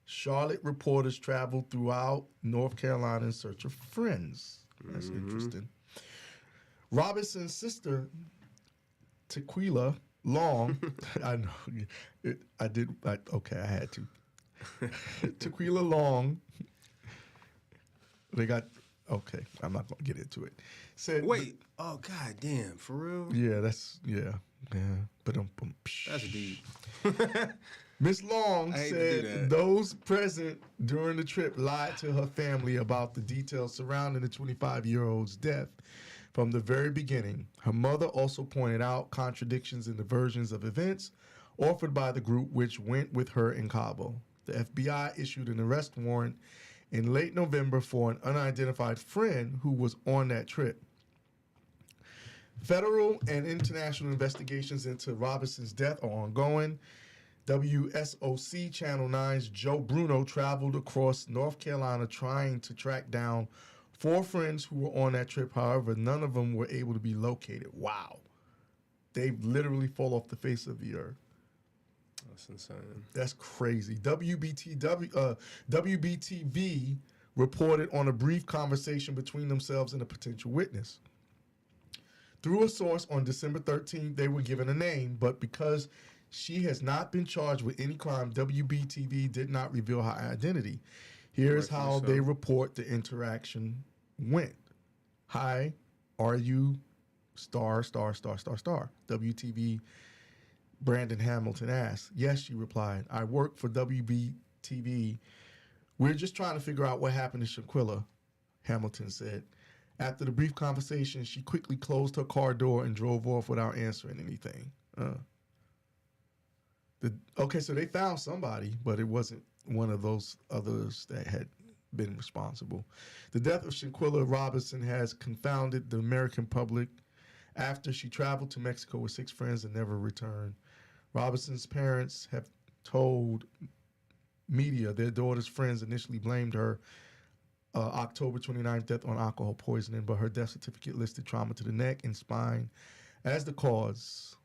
Charlotte reporters traveled throughout North Carolina in search of friends. That's interesting. Robinson's sister, Tequila Long, I know, I had to. Tequila Long, I'm not going to get into it. Said, Wait, oh god damn, for real? Yeah, but That's deep. Miss Long I hate to do said that. those present during the trip lied to her family about the details surrounding the 25-year-old's death from the very beginning. Her mother also pointed out contradictions in the versions of events offered by the group which went with her in Cabo. The FBI issued an arrest warrant in late November for an unidentified friend who was on that trip. Federal and international investigations into Robinson's death are ongoing. WSOC Channel 9's Joe Bruno traveled across North Carolina trying to track down 4 friends who were on that trip. However, none of them were able to be located. Wow. They literally fall off the face of the earth. That's insane. That's crazy. WBTV reported on a brief conversation between themselves and a potential witness. Through a source on December 13th, they were given a name, but because she has not been charged with any crime, WBTV did not reveal her identity. Here's how they report the interaction went. Hi, are you star? WTV Brandon Hamilton asked. Yes, she replied. I work for WBTV. We're just trying to figure out what happened to Shaquilla, Hamilton said. After the brief conversation, she quickly closed her car door and drove off without answering anything. Okay, so they found somebody, but it wasn't one of those others that had been responsible. The death of Shaquilla Robinson has confounded the American public after she traveled to Mexico with 6 friends and never returned. Robinson's parents have told media their daughter's friends initially blamed her October 29th death on alcohol poisoning, but her death certificate listed trauma to the neck and spine as the cause.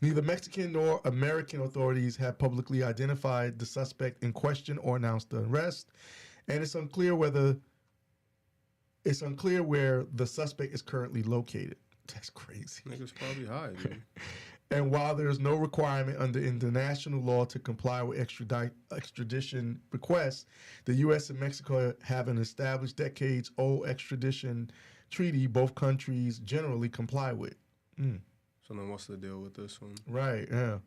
Neither Mexican nor American authorities have publicly identified the suspect in question or announced the arrest, and it's unclear where the suspect is currently located. That's crazy. Niggas probably high, dude. And while there is no requirement under international law to comply with extradition requests, the U.S. and Mexico have an established decades-old extradition treaty both countries generally comply with. So then what's the deal with this one? Right, yeah.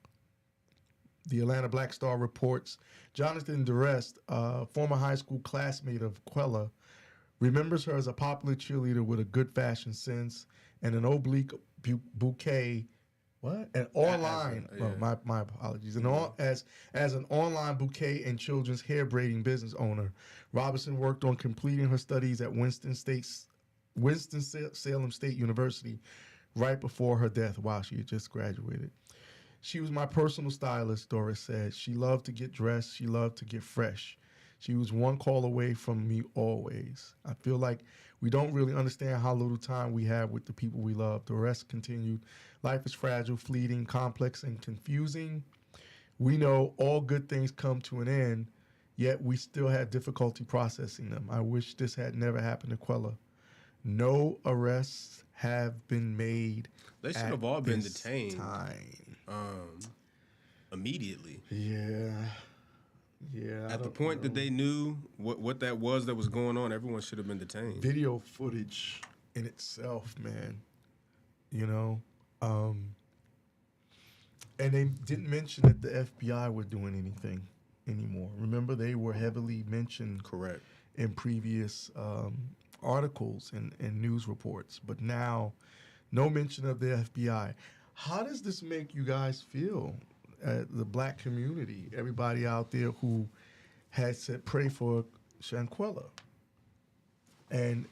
The Atlanta Black Star reports Jonathan Durest, a former high school classmate of Quella, remembers her as a popular cheerleader with a good fashion sense and an oblique bouquet. What? An online. My apologies. As an online bouquet and children's hair braiding business owner, Robinson worked on completing her studies at Winston-Salem State University right before her death. Wow, she had just graduated. She was my personal stylist, Doris said. She loved to get dressed. She loved to get fresh. She was one call away from me always. I feel like we don't really understand how little time we have with the people we love. Doris continued, life is fragile, fleeting, complex, and confusing. We know all good things come to an end, yet we still have difficulty processing them. I wish this had never happened to Quella. No arrests have been made. They should have all been detained time. Immediately. Yeah. At the point that they knew what that was going on, everyone should have been detained. Video footage in itself, man. You know? And they didn't mention that the FBI were doing anything anymore. Remember, they were heavily mentioned Correct. in previous articles and news reports. But now, no mention of the FBI. How does this make you guys feel? The black community, everybody out there who had said pray for Shanquella and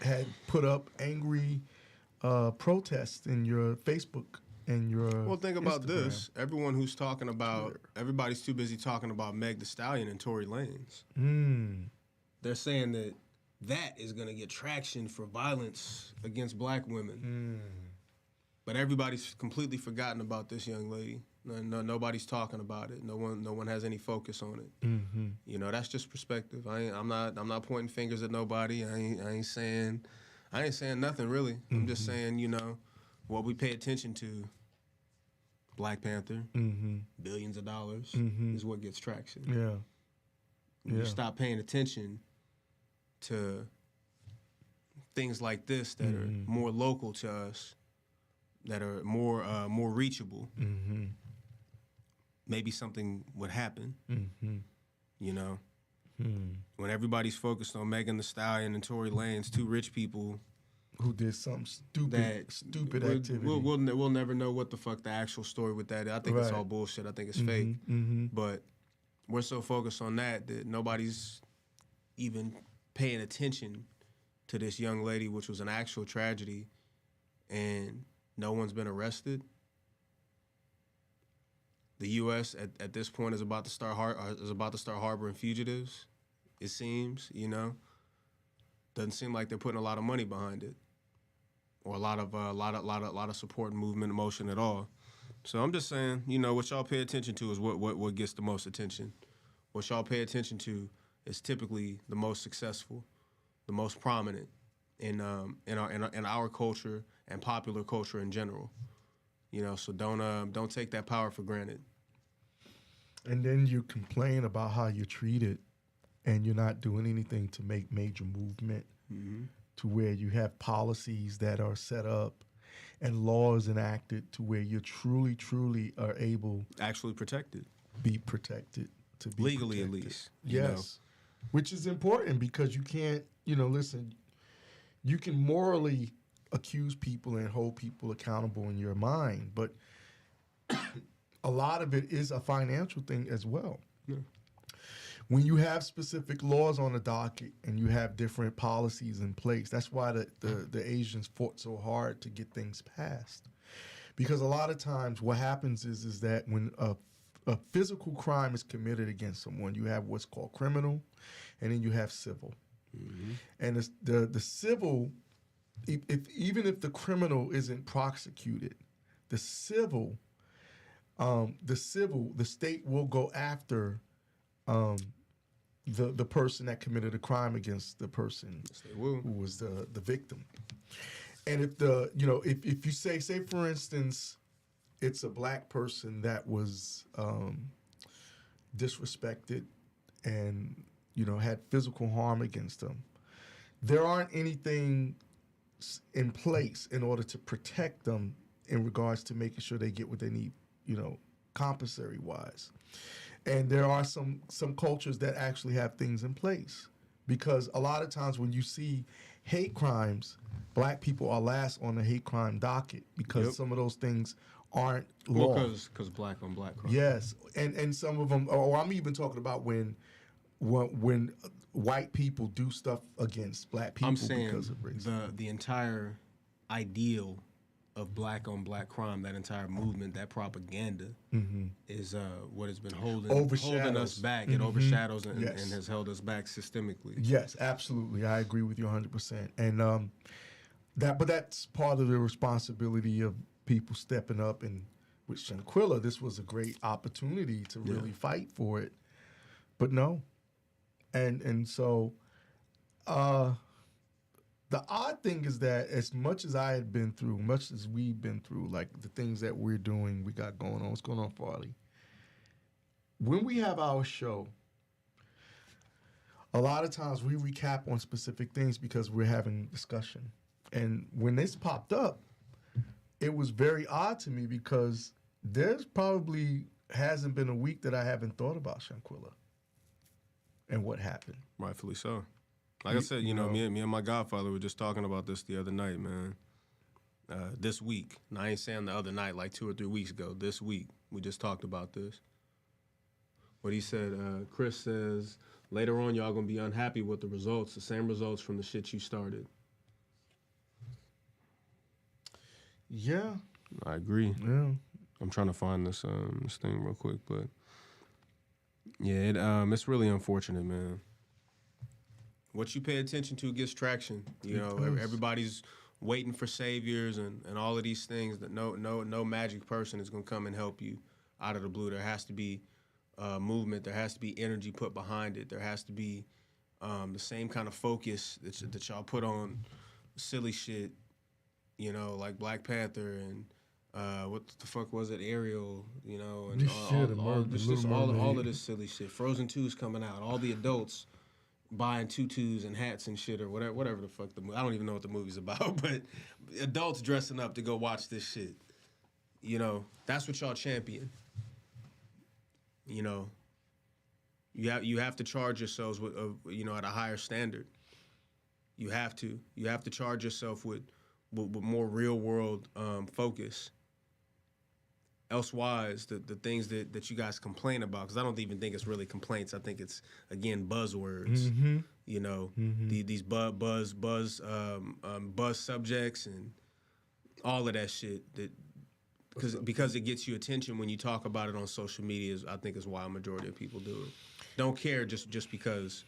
had put up angry protests in your Facebook and your Well, think about Instagram. this. Everyone who's talking about, everybody's too busy talking about Meg Thee Stallion and Tory Lanez. They're saying that is going to get traction for violence against black women. But everybody's completely forgotten about this young lady. Nobody's talking about it. No one has any focus on it. You know, that's just perspective. I'm not pointing fingers at nobody. I ain't saying nothing really. I'm just saying, you know, what we pay attention to. Black Panther, billions of dollars is what gets traction. You stop paying attention to things like this that are more local to us, that are more reachable. Maybe something would happen. You know, when everybody's focused on Megan Thee Stallion and Tory Lanez, two rich people who did some stupid activity. We'll never know what the fuck the actual story with that is. I think it's all bullshit. I think it's fake. But we're so focused on that nobody's even paying attention to this young lady, which was an actual tragedy, and no one's been arrested. the U.S. at this point is about to start harboring fugitives. It seems, doesn't seem like they're putting a lot of money behind it, or a lot of support and movement and motion at all. So I'm just saying, what y'all pay attention to is what gets the most attention. What y'all pay attention to is typically the most successful, the most prominent in our culture and popular culture in general. So don't take that power for granted. And then you complain about how you're treated, and you're not doing anything to make major movement to where you have policies that are set up and laws enacted to where you truly, truly are able Actually protected. be protected, to be Legally, protected. at least. Yes. Which is important because you can't, listen, you can morally accuse people and hold people accountable in your mind, but a lot of it is a financial thing as well. Yeah. When you have specific laws on the docket and you have different policies in place, that's why the Asians fought so hard to get things passed. Because a lot of times what happens is that when a physical crime is committed against someone, you have what's called criminal, and then you have civil. Mm-hmm. And it's the civil, even if the criminal isn't prosecuted, the state will go after the person that committed a crime against the person who was the victim. And if you say for instance, it's a black person that was disrespected and had physical harm against them, there aren't anything in place in order to protect them in regards to making sure they get what they need, compensatory wise. And there are some cultures that actually have things in place, because a lot of times when you see hate crimes, black people are last on the hate crime docket because some of those things aren't law. Well, because black on black crime. Yes, and some of them, or I'm even talking about when white people do stuff against black people because of race. The entire ideal of black on black crime, that entire movement, that propaganda is what has been holding us back. It overshadows and has held us back systemically. Yes, absolutely. I agree with you 100%. And but that's part of the responsibility of people stepping up. And with Shanquilla, this was a great opportunity to really fight for it. But no. And so the odd thing is that as much as I had been through, much as we've been through, like the things that we're doing, we got going on. What's going on, Farley? When we have our show, a lot of times we recap on specific things because we're having discussion. And when this popped up, it was very odd to me because there's probably hasn't been a week that I haven't thought about Shanquilla and what happened. Rightfully so. Like I said, me and my godfather were just talking about this the other night, man. This week. Now, I ain't saying the other night, like 2 or 3 weeks ago. This week, we just talked about this. What he said, Chris says, later on, y'all gonna be unhappy with the results, the same results from the shit you started. Yeah. I agree. Yeah. I'm trying to find this thing real quick, but yeah, it's really unfortunate, man. What you pay attention to gets traction. Everybody's waiting for saviors and all of these things that no magic person is gonna come and help you out of the blue. There has to be movement. There has to be energy put behind it. There has to be the same kind of focus that y'all put on silly shit, like Black Panther and what the fuck was it, Ariel, and all of this silly shit. Frozen 2's coming out. All the adults buying tutus and hats and shit or whatever the fuck I don't even know what the movie's about, but adults dressing up to go watch this shit. That's what y'all champion. You have to charge yourselves with at a higher standard. You have to charge yourself with more real world focus. Elsewise, the things that you guys complain about, because I don't even think it's really complaints. I think it's, again, buzzwords. These buzz subjects and all of that shit that because it gets you attention when you talk about it on social media. I think is why a majority of people do it. Don't care just because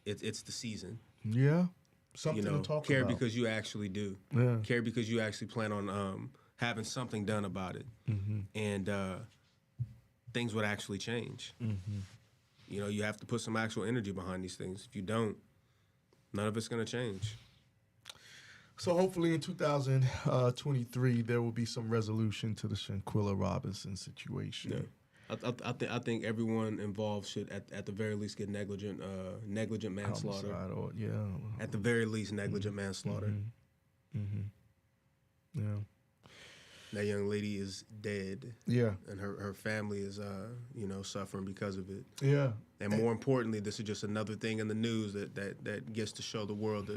it's the season. Yeah, something to talk care about. because you actually do. Yeah. Care because you actually plan on having something done about it, and things would actually change. You have to put some actual energy behind these things. If you don't, none of it's going to change. So hopefully in 2023 there will be some resolution to the Shanquilla Robinson situation. Yeah. I think everyone involved should at the very least get negligent manslaughter. Homicide or, yeah. At the very least, negligent manslaughter. Yeah. That young lady is dead. Yeah. And her family is suffering because of it. Yeah. And more importantly, this is just another thing in the news that gets to show the world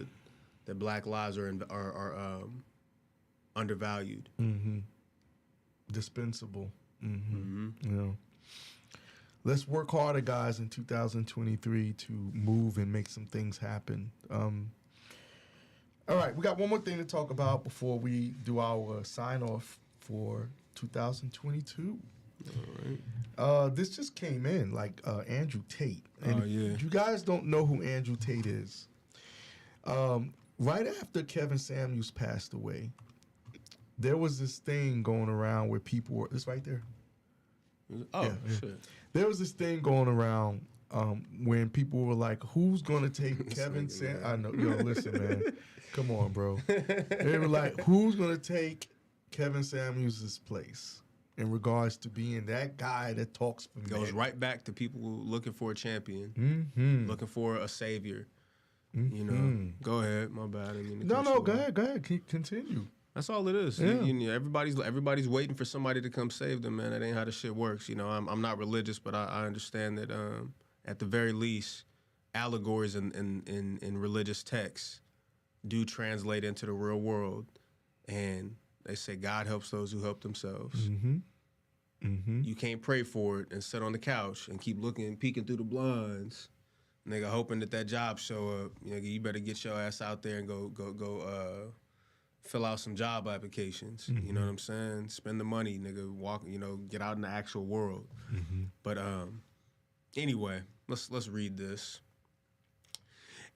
that Black lives are undervalued. Dispensable. Yeah. Let's work harder, guys, in 2023 to move and make some things happen. All right, we got one more thing to talk about before we do our sign-off for 2022. All right. This just came in, like Andrew Tate. And if you guys don't know who Andrew Tate is, right after Kevin Samuels passed away, there was this thing going around where people were... It's right there. Oh, shit. There was this thing going around when people were like, who's going to take Kevin Samuels? I know. Yo, listen, man. Come on, bro. They were like, who's going to take Kevin Samuels' place in regards to being that guy that talks for Goes men? right back to people looking for a champion, looking for a savior. Go ahead. My bad. I didn't mean to cut you Go off. ahead. Continue. That's all it is. Yeah. Everybody's waiting for somebody to come save them, man. That ain't how the shit works. I'm not religious, but I understand that at the very least, allegories in religious texts do translate into the real world, and they say God helps those who help themselves. You can't pray for it and sit on the couch and keep peeking through the blinds, nigga, hoping that job show up. You better get your ass out there and go fill out some job applications. You know what I'm saying? Spend the money, nigga. Walk. Get out in the actual world. But anyway, let's read this.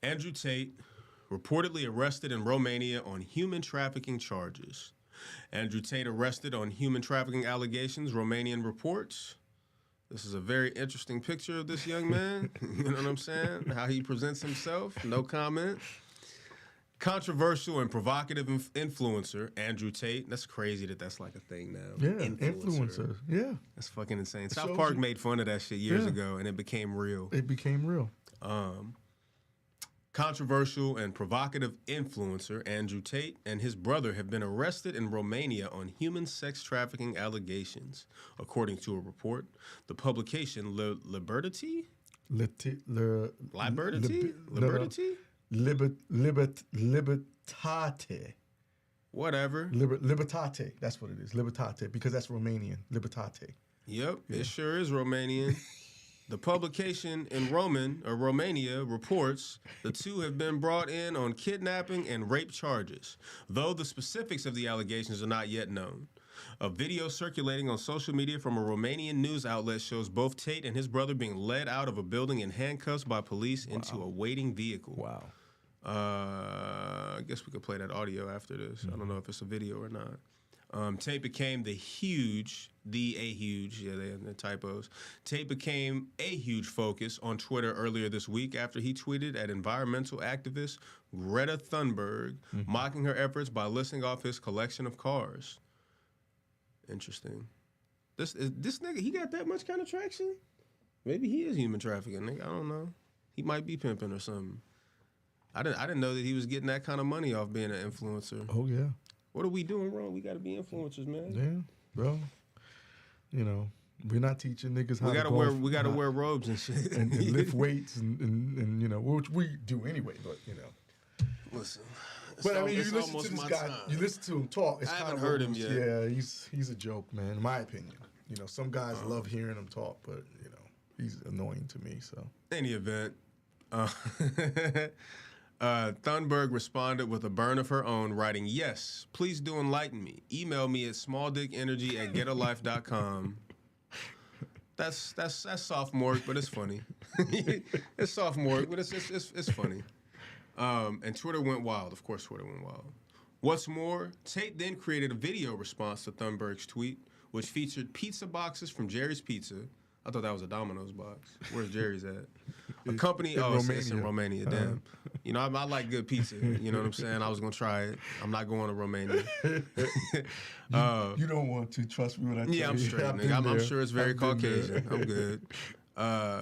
Andrew Tate reportedly arrested in Romania on human trafficking charges. Andrew Tate arrested on human trafficking allegations, Romanian reports. This is a very interesting picture of this young man. You know what I'm saying? How he presents himself. No comment. Controversial and provocative influencer, Andrew Tate. That's crazy that's like a thing now. Yeah, influencer. Yeah. That's fucking insane. South Park made fun of that shit years ago, and it became real. It became real. Controversial and provocative influencer Andrew Tate and his brother have been arrested in Romania on human sex trafficking allegations, according to a report. The publication Liberty? Libertate. Whatever. Libertate. That's what it is. Libertate, because that's Romanian. Libertate. Yep, it sure is Romanian. The publication in Romania reports the two have been brought in on kidnapping and rape charges, though the specifics of the allegations are not yet known. A video circulating on social media from a Romanian news outlet shows both Tate and his brother being led out of a building in handcuffs by police into a waiting vehicle. Wow. I guess we could play that audio after this. I don't know if it's a video or not. Tate became the huge, they have the typos. Tate became a huge focus on Twitter earlier this week after he tweeted at environmental activist Greta Thunberg, mocking her efforts by listing off his collection of cars. Interesting. This nigga, he got that much kind of traction? Maybe he is human trafficking, nigga. I don't know. He might be pimping or something. I didn't know that he was getting that kind of money off being an influencer. Oh, yeah. What are we doing wrong? We got to be influencers, man. Yeah, bro. We're not teaching niggas how we gotta wear robes and shit and lift weights and which we do anyway. But listen. But I mean, you listen to this guy. You listen to him talk. It's I kind haven't of heard him yet. Yeah, he's a joke, man. In my opinion, some guys love hearing him talk, but he's annoying to me. So any event, Thunberg responded with a burn of her own, writing, "Yes, please do enlighten me. Email me at smalldickenergy@getalife.com." That's sophomoric, but it's funny. It's sophomoric, but it's funny. And Twitter went wild. Of course, Twitter went wild. What's more, Tate then created a video response to Thunberg's tweet, which featured pizza boxes from Jerry's Pizza. I thought that was a Domino's box. Where's Jerry's at? A company. It's in Romania. Damn. You know, I like good pizza. You know what I'm saying? I was gonna try it. I'm not going to Romania. You don't want to trust me when I tell you. Yeah, I'm straight, nigga. I'm sure it's very Caucasian. I'm good.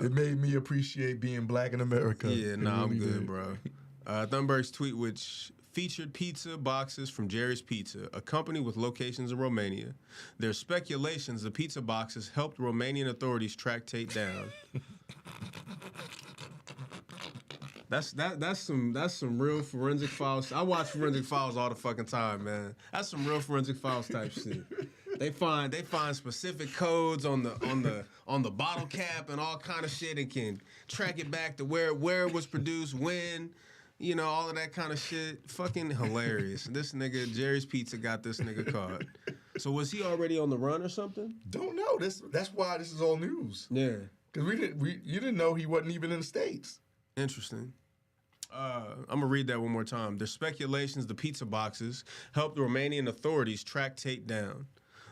It made me appreciate being black in America. Yeah, I'm good, did. Bro. Thunberg's tweet, which featured pizza boxes from Jerry's Pizza, a company with locations in Romania. There's speculations the pizza boxes helped Romanian authorities track Tate down. That's some real forensic files. I watch forensic files all the fucking time, man. That's some real forensic files type shit. They find specific codes on the bottle cap and all kind of shit, and can track it back to where it was produced, when. You know, all of that kind of shit. Fucking hilarious. This nigga, Jerry's Pizza, got this nigga caught. So was he already on the run or something? Don't know. That's why this is all news. Yeah. Because you didn't know he wasn't even in the States. Interesting. I'm going to read that one more time. There's speculations the pizza boxes helped the Romanian authorities track Tate down.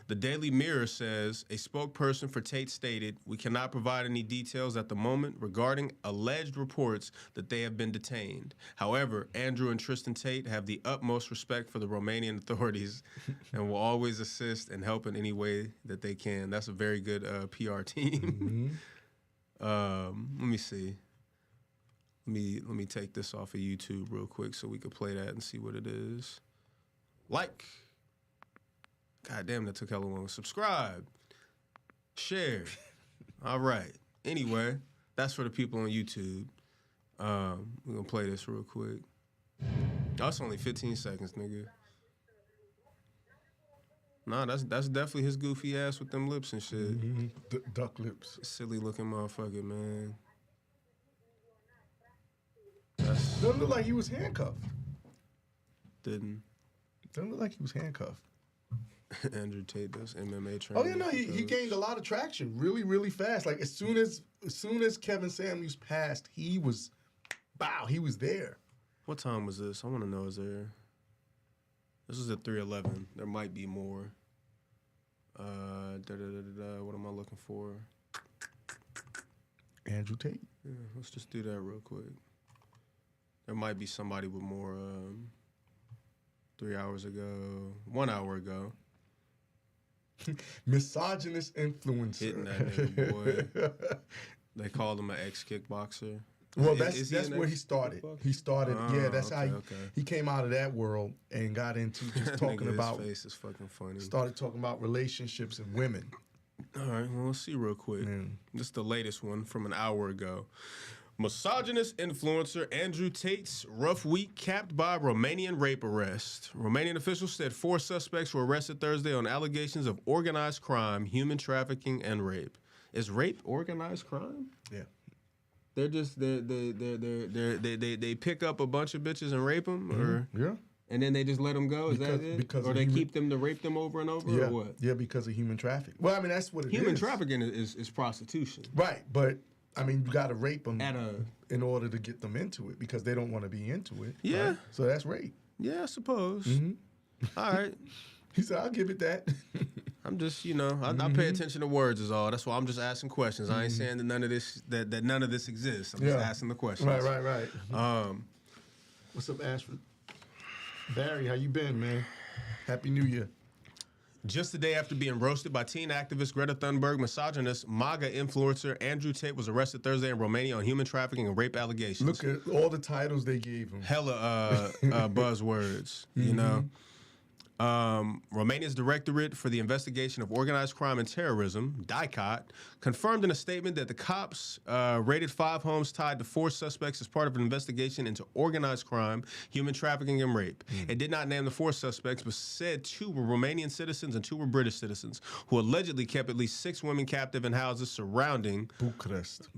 The Daily Mirror says a spokesperson for Tate stated, "We cannot provide any details at the moment regarding alleged reports that they have been detained. However, Andrew and Tristan Tate have the utmost respect for the Romanian authorities and will always assist and help in any way that they can." That's a very good PR team. Mm-hmm. Let me see. Let me take this off of YouTube real quick so we can play that and see what it is. Like. God damn, that took hella long. Subscribe. Share. All right. Anyway, that's for the people on YouTube. We're going to play this real quick. Oh, it's only 15 seconds, nigga. Nah, that's definitely his goofy ass with them lips and shit. Mm-hmm. Duck lips. Silly looking motherfucker, man. Doesn't look like he was handcuffed. Didn't. Doesn't look like he was handcuffed. Andrew Tate does MMA training. Oh yeah, no, he gained a lot of traction really, really fast. Like as soon as Kevin Samuels passed, he was there. What time was this? I want to know. Is there? This is at 3:11. There might be more. What am I looking for? Andrew Tate. Yeah, let's just do that real quick. There might be somebody with more. 3 hours ago, 1 hour ago. Misogynist influencer. Hitting that nigga, boy. They called him an ex-kickboxer. Well, that's where he started. He started, that's okay, how he came out of that world and got into just talking about. His face is fucking funny. Started talking about relationships and women. All right, well, let's see real quick. This is the latest one from an hour ago. Misogynist influencer Andrew Tate's rough week capped by Romanian rape arrest. Romanian officials said 4 suspects were arrested Thursday on allegations of organized crime, human trafficking, and rape. Is rape organized crime? Yeah. They're just they pick up a bunch of bitches and rape them, or and then they just let them go. Is that it? Or they keep them to rape them over and over, or what? Yeah, because of human trafficking. Well, I mean that's what it is. Human trafficking is prostitution, right? But I mean, you got to rape them in order to get them into it because they don't want to be into it. Yeah. Right? So that's rape. Yeah, I suppose. All right. He said, I'll give it that. I'm just, I pay attention to words is all. That's why I'm just asking questions. I ain't saying that none of this exists. I'm just asking the questions. Right. What's up, Ashford? Barry, how you been, man? Happy New Year. Just a day after being roasted by teen activist Greta Thunberg, misogynist MAGA influencer Andrew Tate was arrested Thursday in Romania on human trafficking and rape allegations. Look at all the titles they gave him. Hella buzzwords, you know. Romania's Directorate for the Investigation of Organized Crime and Terrorism, DICOT, confirmed in a statement that the cops raided 5 homes tied to 4 suspects as part of an investigation into organized crime, human trafficking, and rape. It did not name the 4 suspects, but said 2 were Romanian citizens and 2 were British citizens, who allegedly kept at least 6 women captive in houses surrounding Bucharest,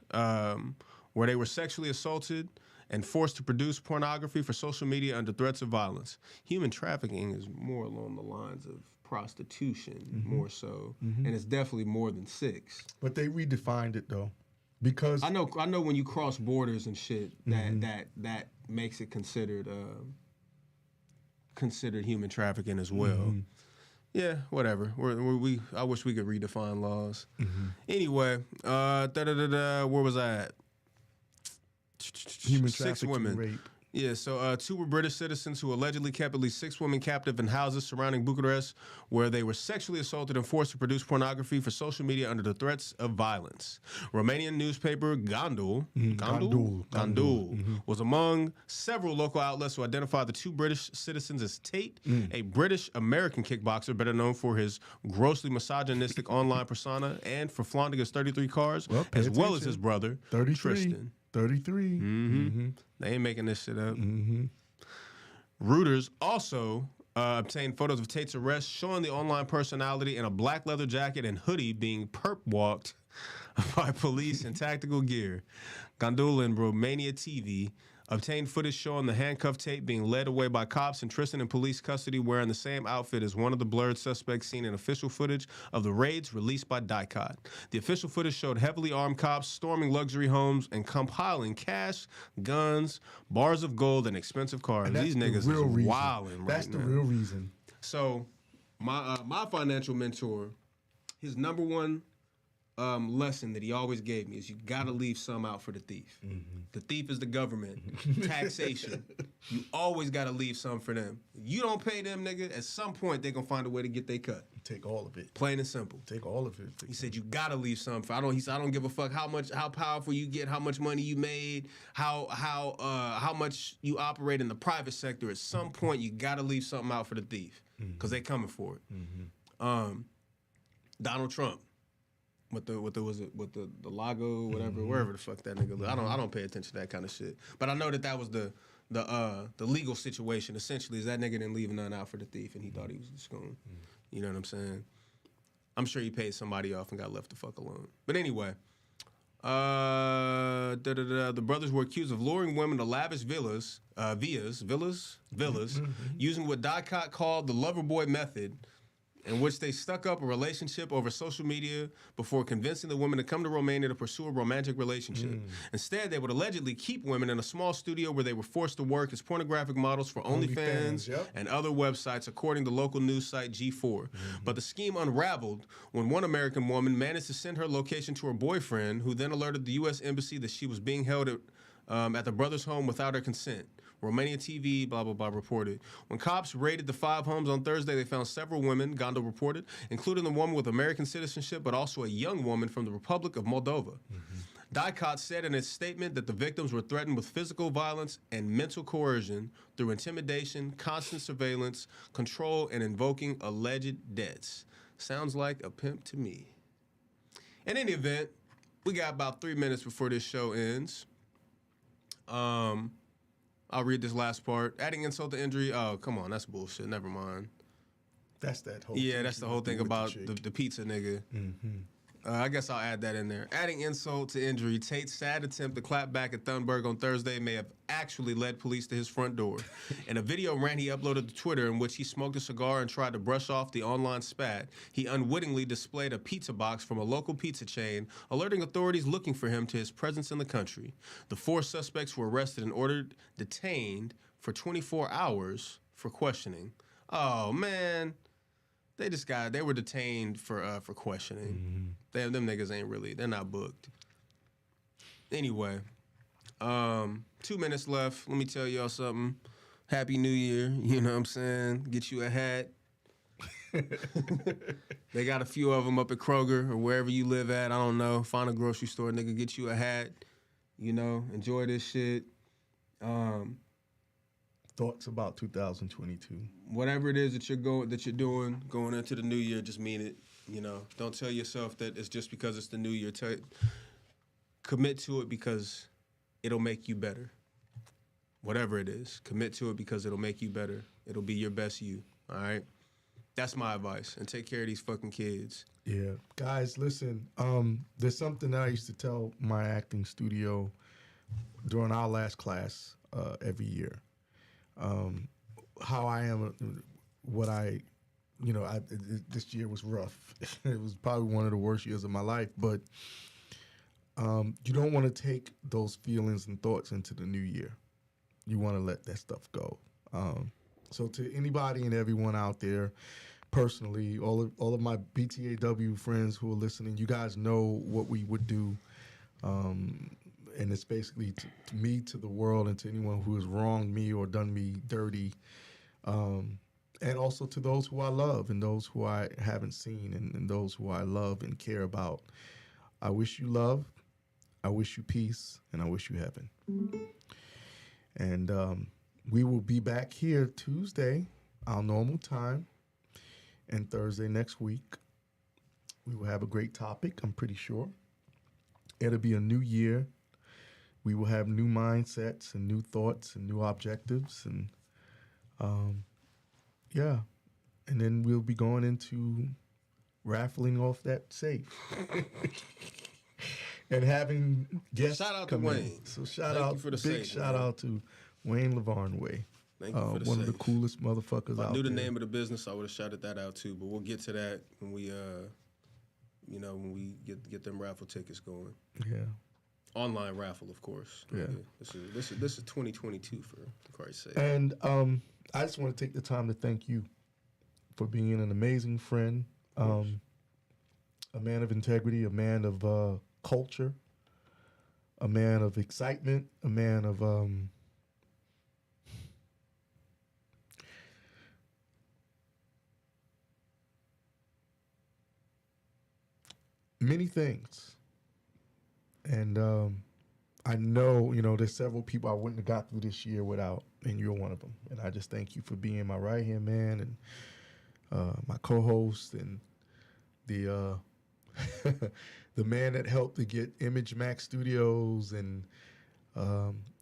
where they were sexually assaulted and forced to produce pornography for social media under threats of violence. Human trafficking is more along the lines of prostitution, more so, and it's definitely more than 6. But they redefined it though, because I know when you cross borders and shit, that makes it considered human trafficking as well. Yeah, whatever. I wish we could redefine laws. Anyway, where was I at? human 6 trafficking, women. rape. Yeah, so 2 were British citizens who allegedly kept at least 6 women captive in houses surrounding Bucharest, where they were sexually assaulted and forced to produce pornography for social media under the threats of violence. Romanian newspaper Gandul was among several local outlets who identified the 2 British citizens as Tate, a British-American kickboxer better known for his grossly misogynistic online persona and for flaunting his 33 cars, as well as his brother, 33. Tristan. 33. They ain't making this shit up. Reuters also obtained photos of Tate's arrest showing the online personality in a black leather jacket and hoodie being perp-walked by police in tactical gear. Gandul and Romania TV obtained footage showing the handcuffed Tate being led away by cops and Tristan in police custody wearing the same outfit as one of the blurred suspects seen in official footage of the raids released by Dicot. The official footage showed heavily armed cops storming luxury homes and compiling cash, guns, bars of gold, and expensive cars. And These niggas is wilding right That's now. the real reason. So, my financial mentor, his number one lesson that he always gave me is you gotta leave some out for the thief. The thief is the government. Taxation. You always gotta leave some for them. You don't pay them, nigga, at some point they gonna find a way to get their cut. Take all of it. Plain and simple. Take all of it. He said you gotta leave some for. He said I don't give a fuck how powerful you get, how much money you made, how much you operate in the private sector. At some point you gotta leave something out for the thief because they coming for it. Donald Trump. With the Lago, whatever, wherever the fuck that nigga live. I don't pay attention to that kind of shit. But I know that was the legal situation. Essentially, is that nigga didn't leave none out for the thief, and he thought he was just going. You know what I'm saying? I'm sure he paid somebody off and got left the fuck alone. But anyway, the brothers were accused of luring women to lavish villas, using what Dicot called the lover boy method, in which they stuck up a relationship over social media before convincing the women to come to Romania to pursue a romantic relationship. Instead, they would allegedly keep women in a small studio where they were forced to work as pornographic models for OnlyFans and other websites, according to local news site G4. But the scheme unraveled when one American woman managed to send her location to her boyfriend, who then alerted the U.S. Embassy that she was being held at the brothers' home without her consent. Romania TV, blah, blah, blah, reported. When cops raided the 5 homes on Thursday, they found several women, Gondo reported, including the woman with American citizenship, but also a young woman from the Republic of Moldova. Dicot said in his statement that the victims were threatened with physical violence and mental coercion through intimidation, constant surveillance, control, and invoking alleged debts. Sounds like a pimp to me. In any event, we got about 3 minutes before this show ends. I'll read this last part. Adding insult to injury. Oh, come on. That's bullshit. Never mind. That's that whole Yeah, that's the whole thing about the pizza nigga. Mm-hmm. I guess I'll add that in there. Adding insult to injury, Tate's sad attempt to clap back at Thunberg on Thursday may have actually led police to his front door. In a video he uploaded to Twitter in which he smoked a cigar and tried to brush off the online spat, he unwittingly displayed a pizza box from a local pizza chain, alerting authorities looking for him to his presence in the country. The 4 suspects were arrested and ordered detained for 24 hours for questioning. Oh, man. They were detained for questioning. Them niggas ain't really, they're not booked. Anyway, 2 minutes left. Let me tell y'all something. Happy New Year, you know what I'm saying? Get you a hat. They got a few of them up at Kroger or wherever you live at. I don't know. Find a grocery store, nigga, get you a hat. You know, enjoy this shit. Thoughts about 2022. Whatever it is that you're doing going into the new year, just mean it. You know, don't tell yourself that it's just because it's the new year. Commit to it because it'll make you better. Whatever it is, commit to it because it'll make you better. It'll be your best you. All right, that's my advice. And take care of these fucking kids. Yeah, guys, listen. There's something that I used to tell my acting studio during our last class every year. How I am, what I, this year was rough. It was probably one of the worst years of my life, but you don't want to take those feelings and thoughts into the new year. You want to let that stuff go. So to anybody and everyone out there, personally, all of my BTAW friends who are listening, you guys know what we would do. And it's basically to me, to the world, and to anyone who has wronged me or done me dirty. And also to those who I love and those who I haven't seen and those who I love and care about. I wish you love, I wish you peace, and I wish you heaven. And we will be back here Tuesday, our normal time, and Thursday next week. We will have a great topic, I'm pretty sure. It'll be a new year. We will have new mindsets and new thoughts and new objectives. And yeah. And then we'll be going into raffling off that safe. And having guests Shout out come to in. Wayne. So Thank you for the big safe, shout man. out to Wayne LaVarn Way. Thank you for the one of the safe. coolest motherfuckers If I out knew the there. name of the business, I would have shouted that out too. But we'll get to that when we, when we get them raffle tickets going. Yeah. Online raffle, of course. Yeah. This is 2022 for Christ's sake. And I just want to take the time to thank you for being an amazing friend, a man of integrity, a man of culture, a man of excitement, a man of many things. And I know, there's several people I wouldn't have got through this year without, and you're one of them. And I just thank you for being my right-hand man and my co-host and the the man that helped to get Image Max Studios and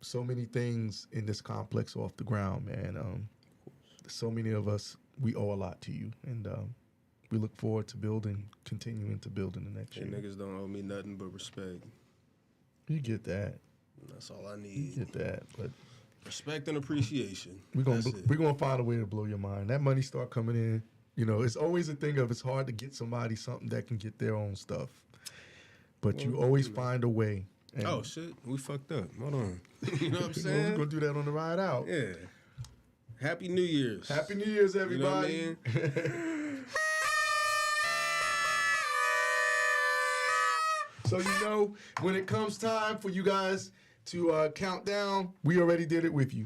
so many things in this complex off the ground, man. So many of us, we owe a lot to you. And we look forward to continuing to build in the next year. Niggas don't owe me nothing but respect. You get that. That's all I You need. get that. But Respect and appreciation. we're That's it. gonna find a way to blow your mind. That money start coming in. It's always a thing of it's hard to get somebody something that can get their own stuff. But you always find a way. And Oh shit, we fucked up. Hold on. You know what I'm we're saying? gonna do that on the ride out. Yeah. Happy New Year's. Happy New Year's, You know what I everybody. mean? So when it comes time for you guys to count down, we already did it with you.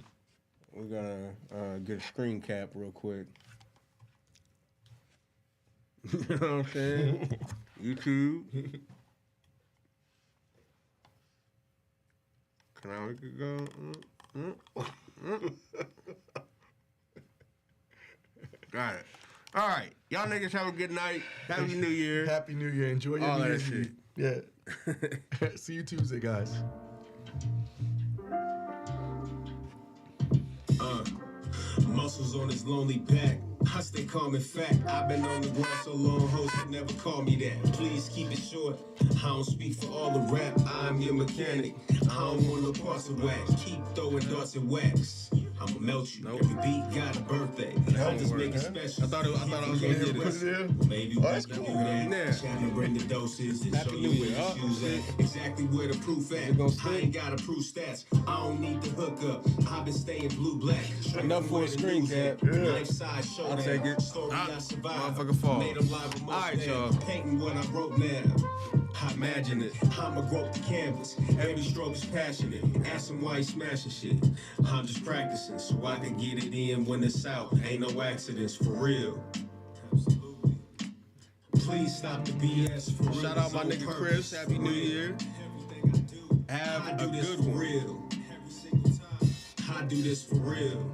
We're gonna get a screen cap real quick. You know what I'm saying? YouTube. Can I make it go? Got it. All right. Y'all niggas have a good night. Happy New Year. Happy New Year. Enjoy your All New that Year's shit. Eve. Yeah. See you Tuesday, guys. Muscles on his lonely back. I stay calm and fat. I've been on the ground so long, hoes can never call me that. Please keep it short. I don't speak for all the rap. I'm your mechanic. I don't want no parts of wax. Keep throwing darts and wax. I'ma melt you. Every beat got a birthday. I just make it special. I thought I was gonna get Put this. it in. Maybe we can do that. Yeah. Chat and bring the doses and Happy show New you where Year. your shoes at. Exactly where the proof at. gonna I stick? ain't gotta prove stats. I don't need the hookup. I've been staying blue black. Enough for a screen cap. Life size show. I'll take it. Story I survived. motherfucker fall. Made 'em live with All right, most y'all. now. Painting what I wrote now. I imagine it. I'ma grope the canvas. Every stroke is passionate. Ask him why he smashing shit. I'm just practicing so I can get it in when it's out. Ain't no accidents for real. Please stop the BS for real. Shout out my It's on nigga purpose. Chris. Happy New Year. Everything I do, Have I a do this good for one. real. Every single time. I do this for real.